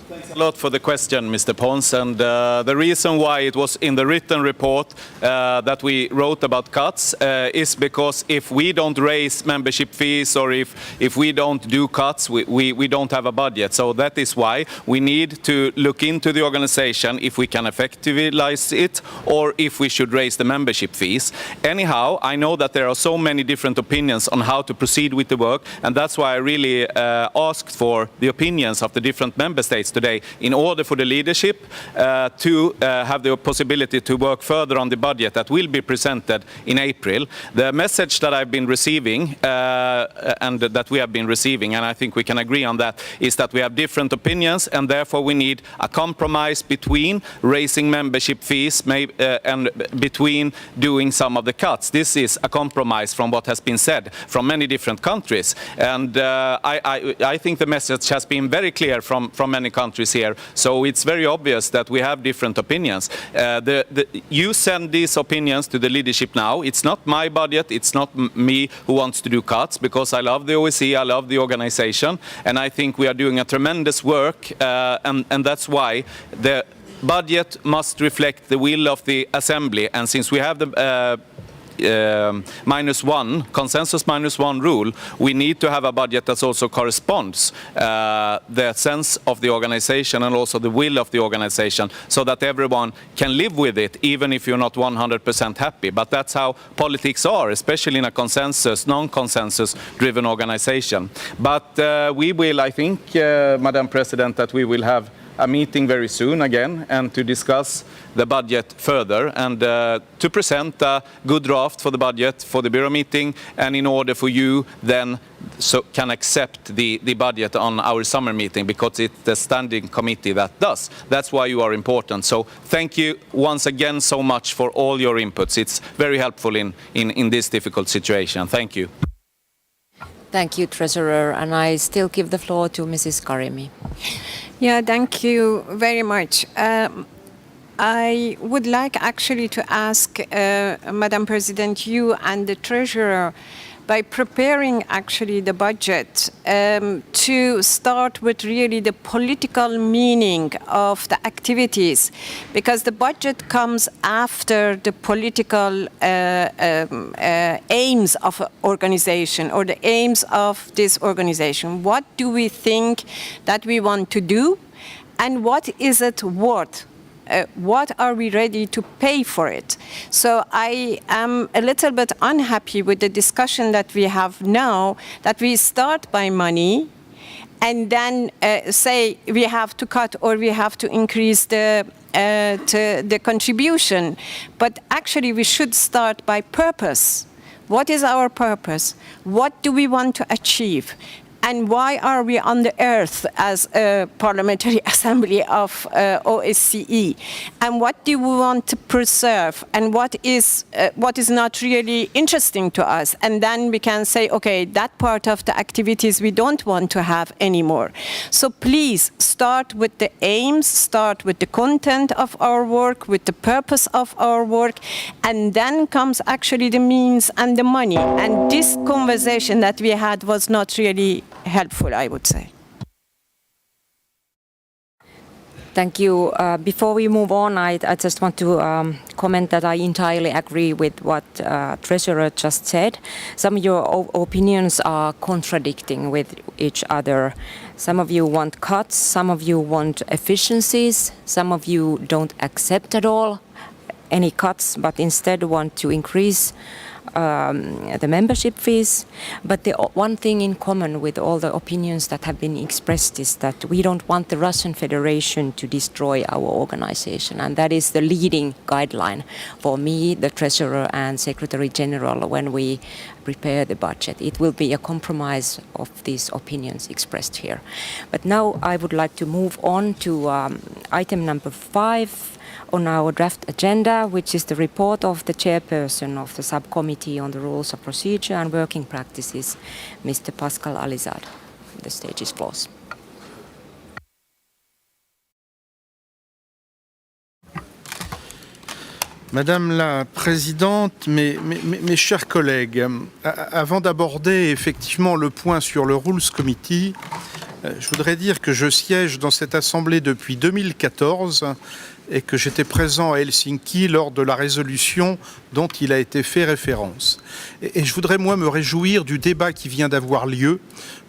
Thanks a lot for the question, Mr. Pons. And the reason why it was in the written report that we wrote about cuts is because if we don't raise membership fees or if we don't do cuts, we don't have a budget. So that is why we need to look into the organization if we can effectivize it or if we should raise the membership fees. Anyhow, I know that there are so many different opinions on how to proceed with the work, and that's why I really asked for the opinions of the different member states today. today in order for the leadership to have the possibility to work further on the budget that will be presented in April. The message that I've been receiving and that we have been receiving, and I think we can agree on that, is that we have different opinions and therefore we need a compromise between raising membership fees and between doing some of the cuts. This is a compromise from what has been said from many different countries, and I think the message has been very clear from many countries here, so it's very obvious that we have different opinions. You send these opinions to the leadership now. It's not my budget, it's not me who wants to do cuts, because I love the OSCE, I love the organization, and I think we are doing a tremendous work, and that's why the budget must reflect the will of the Assembly, and since we have the consensus -1 rule, we need to have a budget that also corresponds the sense of the organization and also the will of the organization, so that everyone can live with it even if you're not 100% happy. But that's how politics are, especially in a non-consensus driven organization. But we will, I think, Madam President, that we will have a meeting very soon again and to discuss the budget further and to present a good draft for the budget for the Bureau meeting, and in order for you then can accept the budget on our summer meeting, because it's the standing committee that does. That's why you are important. So thank you once again so much for all your inputs. It's very helpful in this difficult situation. Thank you. Thank you, Treasurer, and I still give the floor to Mrs. Karimi. Yeah, thank you very much. I would like actually to ask, Madam President, you and the Treasurer, by preparing actually the budget, to start with really the political meaning of the activities, because the budget comes after the political aims of an organization or the aims of this organization. What do we think that we want to do, and what is it worth? What are we ready to pay for it? So I am a little bit unhappy with the discussion that we have now, that we start by money and then say we have to cut or we have to increase the contribution. But actually we should start by purpose. What is our purpose? What do we want to achieve? And why are we on the earth as a parliamentary assembly of OSCE? And what do we want to preserve? And what is not really interesting to us? And then we can say, okay, that part of the activities we don't want to have anymore. So please start with the aims, start with the content of our work, with the purpose of our work, and then comes actually the means and the money. And this conversation that we had was not really helpful, I would say. Thank you. Before we move on, I just want to comment that I entirely agree with what Treasurer just said. Some of your opinions are contradicting with each other. Some of you want cuts, some of you want efficiencies, some of you don't accept at all any cuts, but instead want to increase the membership fees. But the one thing in common with all the opinions that have been expressed is that we don't want the Russian Federation to destroy our organization, and that is the leading guideline for me, the Treasurer and Secretary General when we prepare the budget. It will be a compromise of these opinions expressed here. But now I would like to move on to item number 5 on our draft agenda, which is the report of the chairperson of the subcommittee on the rules of procedure and working practices, Mr. Pascal Alizade. The stage is yours. Madame la Présidente, mes chers collègues, avant d'aborder effectivement le point sur le Rules Committee, je voudrais dire que je siège dans cette Assemblée depuis 2014 et que j'étais présent à Helsinki lors de la résolution dont il a été fait référence. Et je voudrais, moi, me réjouir du débat qui vient d'avoir lieu,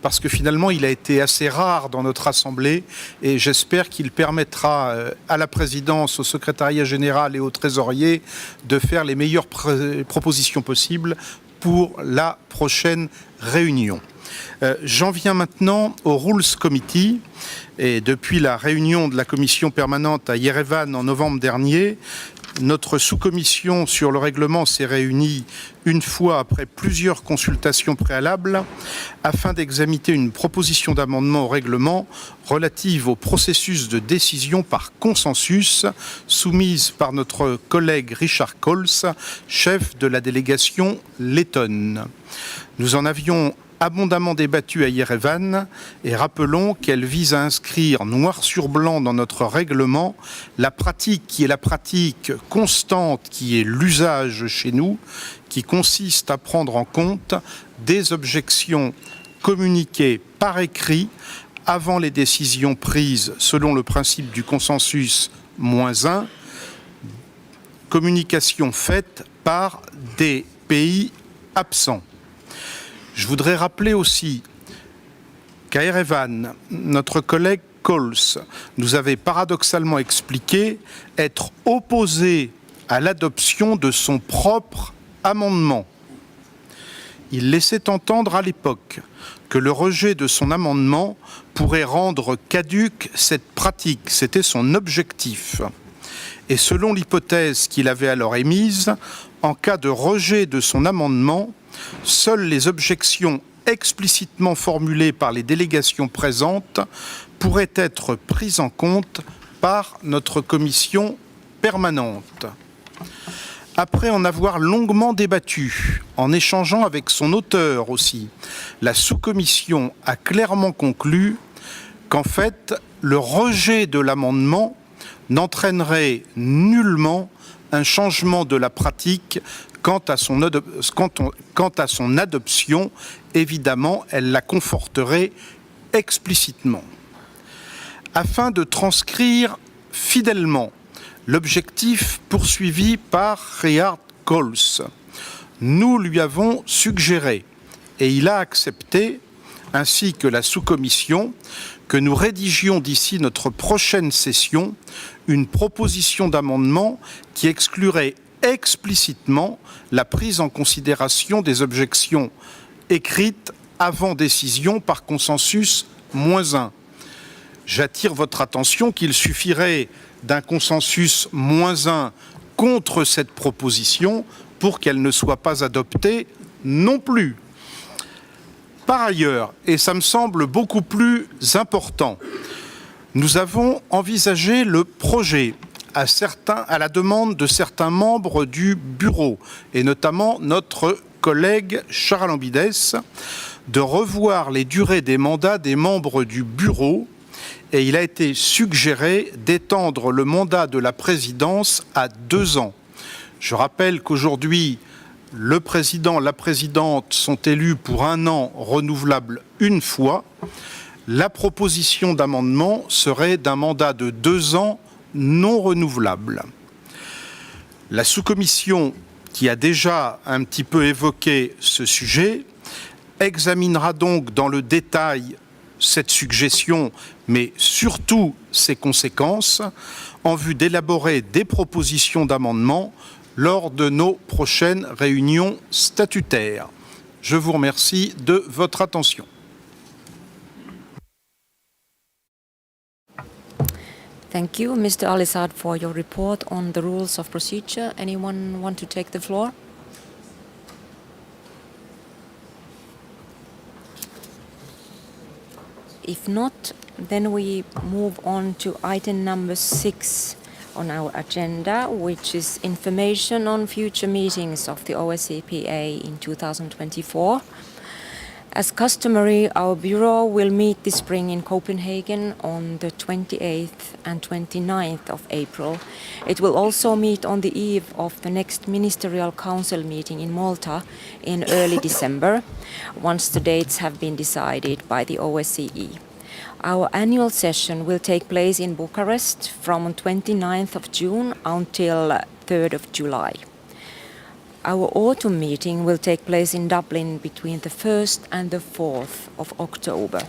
parce que finalement, il a été assez rare dans notre Assemblée, et j'espère qu'il permettra à la présidence, au secrétariat général et au trésorier de faire les meilleures propositions possibles pour la prochaine réunion. J'en viens maintenant au Rules Committee. Et depuis la réunion de la commission permanente à Yerevan en novembre dernier, notre sous-commission sur le règlement s'est réunie une fois après plusieurs consultations préalables afin d'examiner une proposition d'amendement au règlement relative au processus de décision par consensus soumise par notre collègue Richard Coles, chef de la délégation lettonne. Nous en avions abondamment débattue à Yerevan et rappelons qu'elle vise à inscrire noir sur blanc dans notre règlement la pratique qui est la pratique constante, qui est l'usage chez nous, qui consiste à prendre en compte des objections communiquées par écrit avant les décisions prises selon le principe du consensus -1, communication faite par des pays absents. Je voudrais rappeler aussi qu'à Yerevan, notre collègue Coles nous avait paradoxalement expliqué être opposé à l'adoption de son propre amendement. Il laissait entendre à l'époque que le rejet de son amendement pourrait rendre caduque cette pratique. C'était son objectif. Et selon l'hypothèse qu'il avait alors émise, en cas de rejet de son amendement, seules les objections explicitement formulées par les délégations présentes pourraient être prises en compte par notre commission permanente. Après en avoir longuement débattu, en échangeant avec son auteur aussi, la sous-commission a clairement conclu qu'en fait, le rejet de l'amendement n'entraînerait nullement un changement de la pratique quant à son adoption. Évidemment, elle la conforterait explicitement. Afin de transcrire fidèlement l'objectif poursuivi par Richard Coles, nous lui avons suggéré, et il a accepté, ainsi que la sous-commission, que nous rédigions d'ici notre prochaine session une proposition d'amendement qui exclurait explicitement la prise en considération des objections écrites avant décision par consensus -1. J'attire votre attention qu'il suffirait d'un consensus -1 contre cette proposition pour qu'elle ne soit pas adoptée non plus. Par ailleurs, et ça me semble beaucoup plus important, nous avons envisagé le projet à la demande de certains membres du bureau, et notamment notre collègue Charles Ambides, de revoir les durées des mandats des membres du bureau, et il a été suggéré d'étendre le mandat de la présidence à 2 ans. Je rappelle qu'aujourd'hui, le président, la présidente sont élus pour 1 an renouvelable une fois. La proposition d'amendement serait d'un mandat de 2 ans non renouvelable. La sous-commission, qui a déjà un petit peu évoqué ce sujet, examinera donc dans le détail cette suggestion, mais surtout ses conséquences, en vue d'élaborer des propositions d'amendement lors de nos prochaines réunions statutaires. Je vous remercie de votre attention. Thank you, Mr. Alisad, for your report on the rules of procedure. Anyone want to take the floor? If not, then we move on to item number 6 on our agenda, which is information on future meetings of the OSCE in 2024. As customary, our Bureau will meet this spring in Copenhagen on the 28th and 29th of April. It will also meet on the eve of the next Ministerial Council meeting in Malta in early December, once the dates have been decided by the OSCE. Our annual session will take place in Bucharest from 29th of June until 3rd of July. Our autumn meeting will take place in Dublin between the 1st and the 4th of October.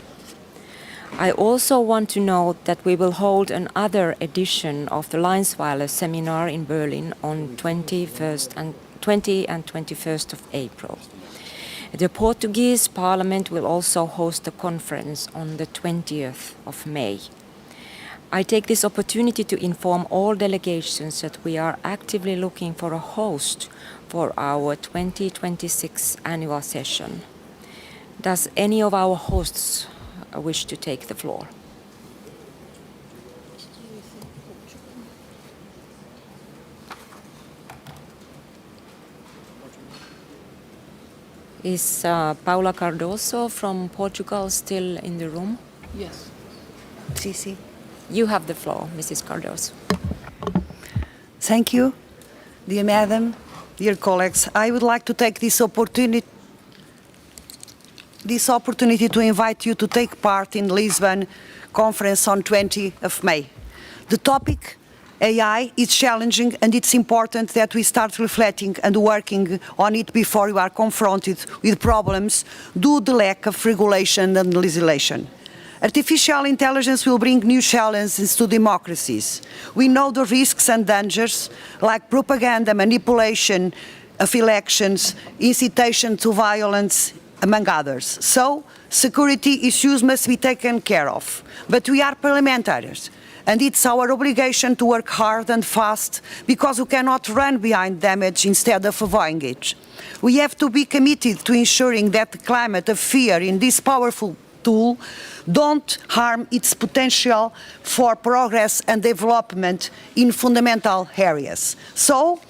I also want to note that we will hold another edition of the Linesweiler seminar in Berlin on 21st and 20 and 21st of April. The Portuguese Parliament will also host a conference on the 20th of May. I take this opportunity to inform all delegations that we are actively looking for a host for our 2026 annual session. Does any of our hosts wish to take the floor? Is Paula Cardoso from Portugal still in the room? Yes. Sisi. You have the floor, Mrs. Cardoso. Thank you, dear Madam, dear colleagues. I would like to take this opportunity to invite you to take part in Lisbon conference on 20 of May. The topic, AI, is challenging, and it's important that we start reflecting and working on it before we are confronted with problems due to the lack of regulation and legislation. Artificial intelligence will bring new challenges to democracies. We know the risks and dangers, like propaganda, manipulation of elections, incitation to violence, among others. So, security issues must be taken care of. But we are parliamentarians, and it's our obligation to work hard and fast, because we cannot run behind damage instead of avoiding it. We have to be committed to ensuring that the climate of fear in this powerful tool don't harm its potential for progress and development in fundamental areas. So,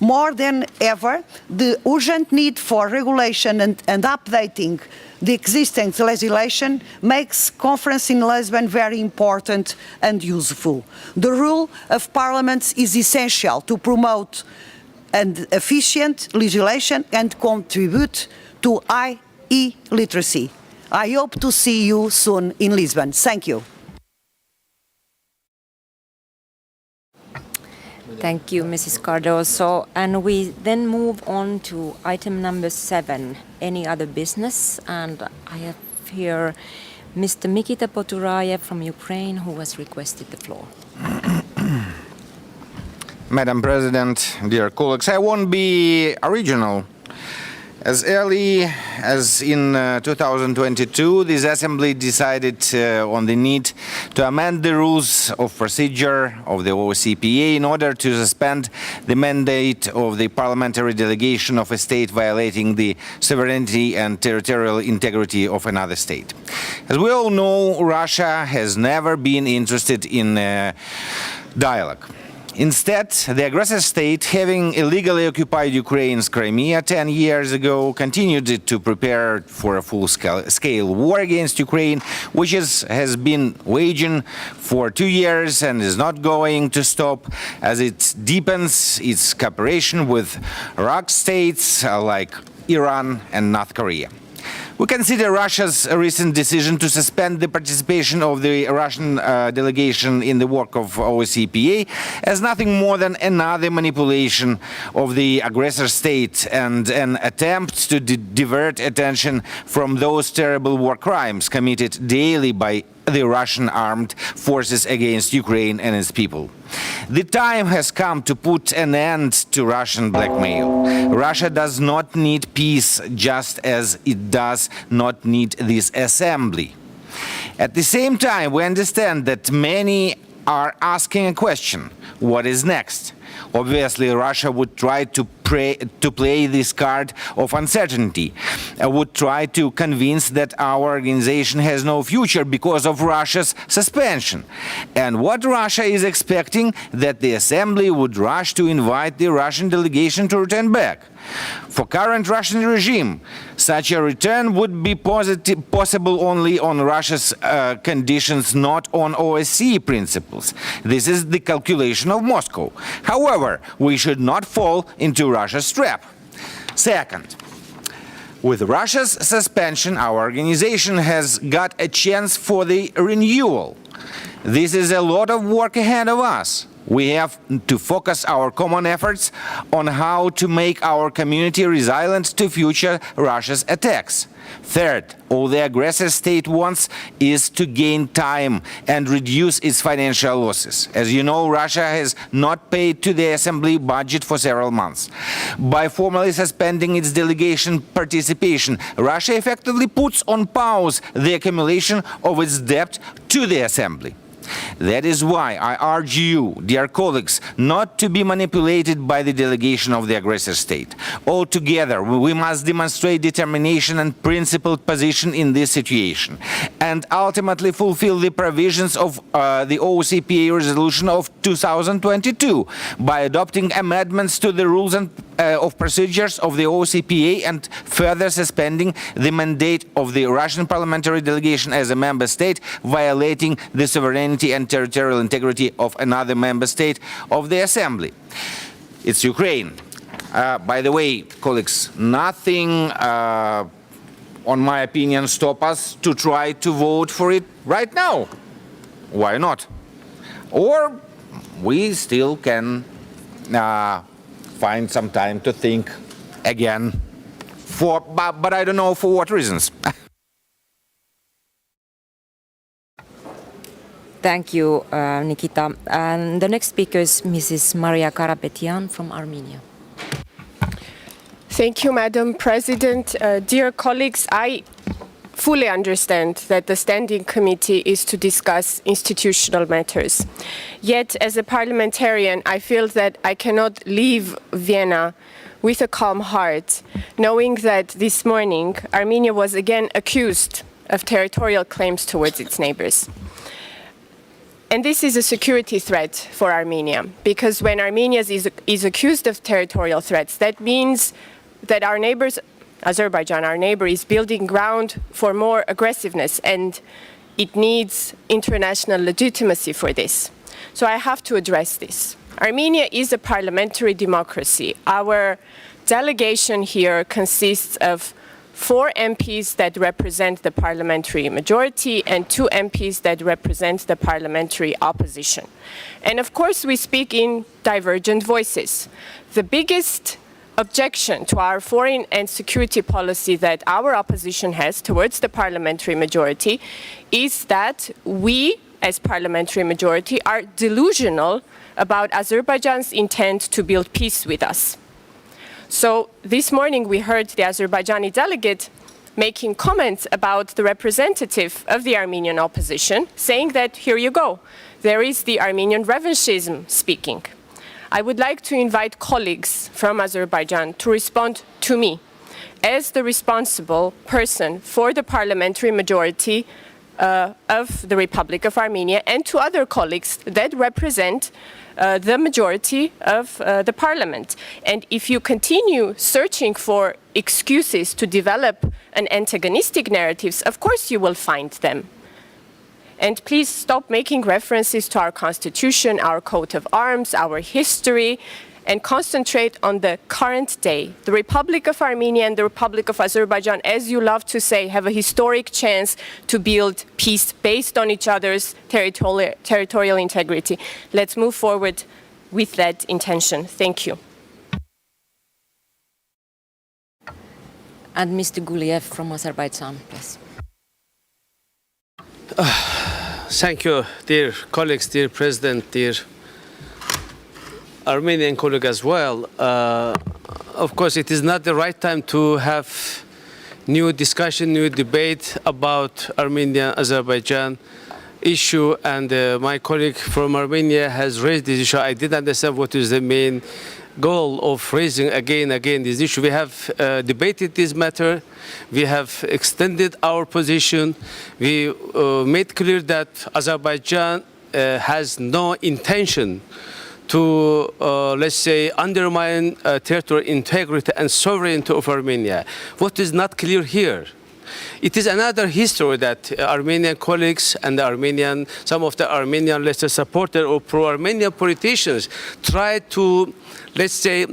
more than ever, the urgent need for regulation and updating the existing legislation makes conference in Lisbon very important and useful. The role of parliaments is essential to promote an efficient legislation and contribute to high e-literacy. I hope to see you soon in Lisbon. Thank you. Thank you, Mrs. Cardoso. And we then move on to item number 7, any other business. And I have here Mr. Mikita Poturayev from Ukraine, who has requested the floor. Madam President, dear colleagues, I won't be original. As early as in 2022, this Assembly decided on the need to amend the rules of procedure of the OSCE in order to suspend the mandate of the parliamentary delegation of a state violating the sovereignty and territorial integrity of another state. As we all know, Russia has never been interested in dialogue. Instead, the aggressor state, having illegally occupied Ukraine's Crimea 10 years ago, continued to prepare for a full-scale war against Ukraine, which has been waging for 2 years and is not going to stop as it deepens its cooperation with rogue states like Iran and North Korea. We consider Russia's recent decision to suspend the participation of the Russian delegation in the work of OSCE as nothing more than another manipulation of the aggressor state and an attempt to divert attention from those terrible war crimes committed daily by the Russian armed forces against Ukraine and its people. The time has come to put an end to Russian blackmail. Russia does not need peace, just as it does not need this assembly. At the same time, we understand that many are asking a question: what is next? Obviously, Russia would try to play this card of uncertainty, would try to convince that our organization has no future because of Russia's suspension. And what Russia is expecting, that the Assembly would rush to invite the Russian delegation to return back. For current Russian regime, such a return would be possible only on Russia's conditions, not on OSCE principles. This is the calculation of Moscow. However, we should not fall into Russia's trap. Second, with Russia's suspension, our organization has got a chance for the renewal. This is a lot of work ahead of us. We have to focus our common efforts on how to make our community resilient to future Russia's attacks. Third, all the aggressor state wants is to gain time and reduce its financial losses. As you know, Russia has not paid to the Assembly budget for several months. By formally suspending its delegation participation, Russia effectively puts on pause the accumulation of its debt to the Assembly. That is why I urge you, dear colleagues, not to be manipulated by the delegation of the aggressor state. Altogether, we must demonstrate determination and principled position in this situation, and ultimately fulfill the provisions of the OSCE resolution of 2022 by adopting amendments to the rules and of procedures of the OSCE and further suspending the mandate of the Russian parliamentary delegation as a member state, violating the sovereignty and territorial integrity of another member state of the Assembly. It's Ukraine. By the way, colleagues, nothing, on my opinion, stop us to try to vote for it right now. Why not? Or we still can find some time to think again, but I don't know for what reasons. Thank you, Nikita. And the next speaker is Mrs. Maria Karapetyan from Armenia. Thank you, Madam President. Dear colleagues, I fully understand that the Standing Committee is to discuss institutional matters. Yet, as a parliamentarian, I feel that I cannot leave Vienna with a calm heart, knowing that this morning Armenia was again accused of territorial claims towards its neighbors. And this is a security threat for Armenia, because when Armenia is accused of territorial threats, that means that our neighbors, Azerbaijan, our neighbor, is building ground for more aggressiveness, and it needs international legitimacy for this. So I have to address this. Armenia is a parliamentary democracy. Our delegation here consists of 4 MPs that represent the parliamentary majority and 2 MPs that represent the parliamentary opposition. And of course, we speak in divergent voices. The biggest objection to our foreign and security policy that our opposition has towards the parliamentary majority is that we, as parliamentary majority, are delusional about Azerbaijan's intent to build peace with us. So this morning we heard the Azerbaijani delegate making comments about the representative of the Armenian opposition, saying that, here you go, there is the Armenian revanchism speaking. I would like to invite colleagues from Azerbaijan to respond to me as the responsible person for the parliamentary majority of the Republic of Armenia, and to other colleagues that represent the majority of the parliament. And if you continue searching for excuses to develop an antagonistic narratives, of course you will find them. And please stop making references to our constitution, our coat of arms, our history, and concentrate on the current day. The Republic of Armenia and the Republic of Azerbaijan, as you love to say, have a historic chance to build peace based on each other's territorial integrity. Let's move forward with that intention. Thank you. And Mr. Guliev from Azerbaijan, please. Thank you, dear colleagues, dear President, dear Armenian colleague as well. Of course, it is not the right time to have new discussion, new debate about Armenia-Azerbaijan issue, and my colleague from Armenia has raised this issue. I didn't understand what is the main goal of raising again this issue. We have debated this matter. We have extended our position. We made clear that Azerbaijan has no intention to, let's say, undermine territorial integrity and sovereignty of Armenia. What is not clear here? It is another history that Armenian colleagues and some of the Armenian, let's say, supporters or pro-Armenian politicians try to, let's say,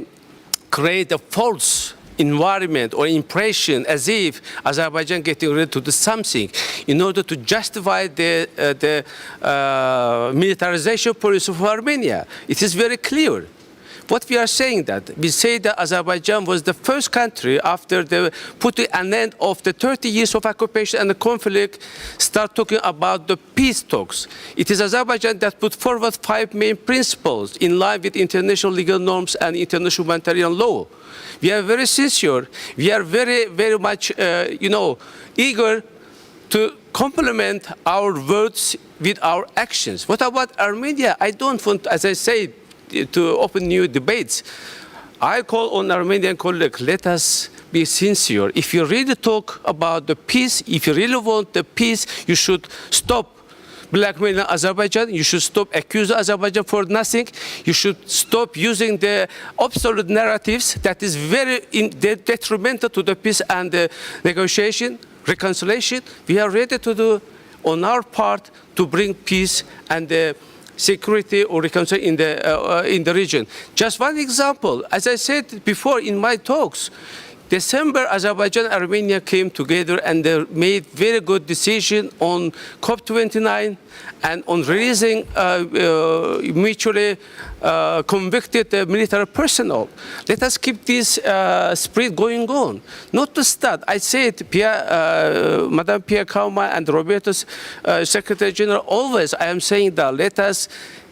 create a false environment or impression as if Azerbaijan getting ready to do something in order to justify the militarization policy of Armenia. It is very clear. What we are saying that, we say that Azerbaijan was the first country after the putting an end of the 30 years of occupation and the conflict, start talking about the peace talks. It is Azerbaijan that put forward 5 main principles in line with international legal norms and international humanitarian law. We are very sincere. We are very, very much, eager to complement our words with our actions. What about Armenia? I don't want, as I say, to open new debates. I call on Armenian colleagues, let us be sincere. If you really talk about the peace, if you really want the peace, you should stop blackmailing Azerbaijan. You should stop accusing Azerbaijan for nothing. You should stop using the obsolete narratives that is very detrimental to the peace and the negotiation, reconciliation. We are ready to do on our part to bring peace and security or reconciliation in the region. Just one example, as I said before in my talks, December, Azerbaijan and Armenia came together and they made very good decision on COP29 and on releasing mutually convicted military personnel. Let us keep this spirit going on. Not to start. I said, Madame Pierre Kauma and Roberto's Secretary General, always I am saying that let us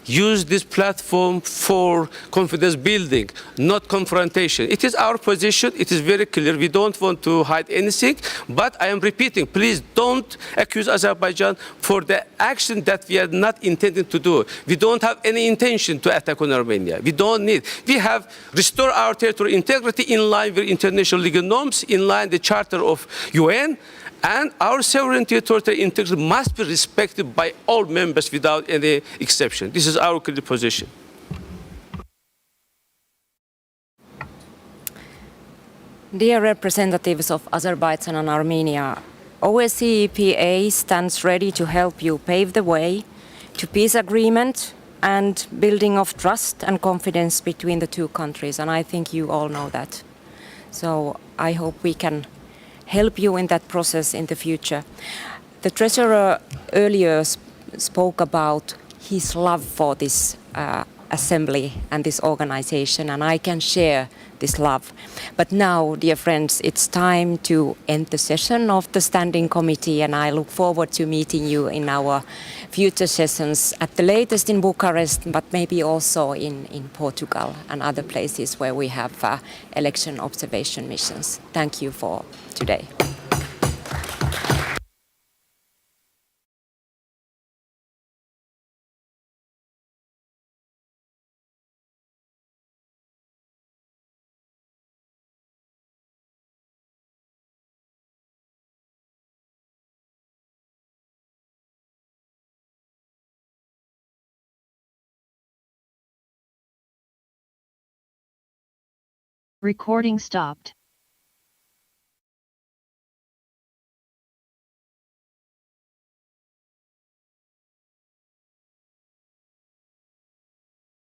use this platform for confidence building, not confrontation. It is our position. It is very clear. We don't want to hide anything. But I am repeating, please don't accuse Azerbaijan for the action that we are not intending to do. We don't have any intention to attack on Armenia. We don't need. We have restored our territorial integrity in line with international legal norms, in line with the Charter of UN. And our sovereignty and territorial integrity must be respected by all members without any exception. This is our clear position. Dear representatives of Azerbaijan and Armenia, OSCE EPA stands ready to help you pave the way to peace agreement and building of trust and confidence between the two countries. And I think you all know that. So I hope we can help you in that process in the future. The Treasurer earlier spoke about his love for this assembly and this organization, and I can share this love. But now, dear friends, it's time to end the session of the Standing Committee, and I look forward to meeting you in our future sessions, at the latest in Bucharest, but maybe also in Portugal and other places where we have election observation missions. Thank you for today. Recording stopped.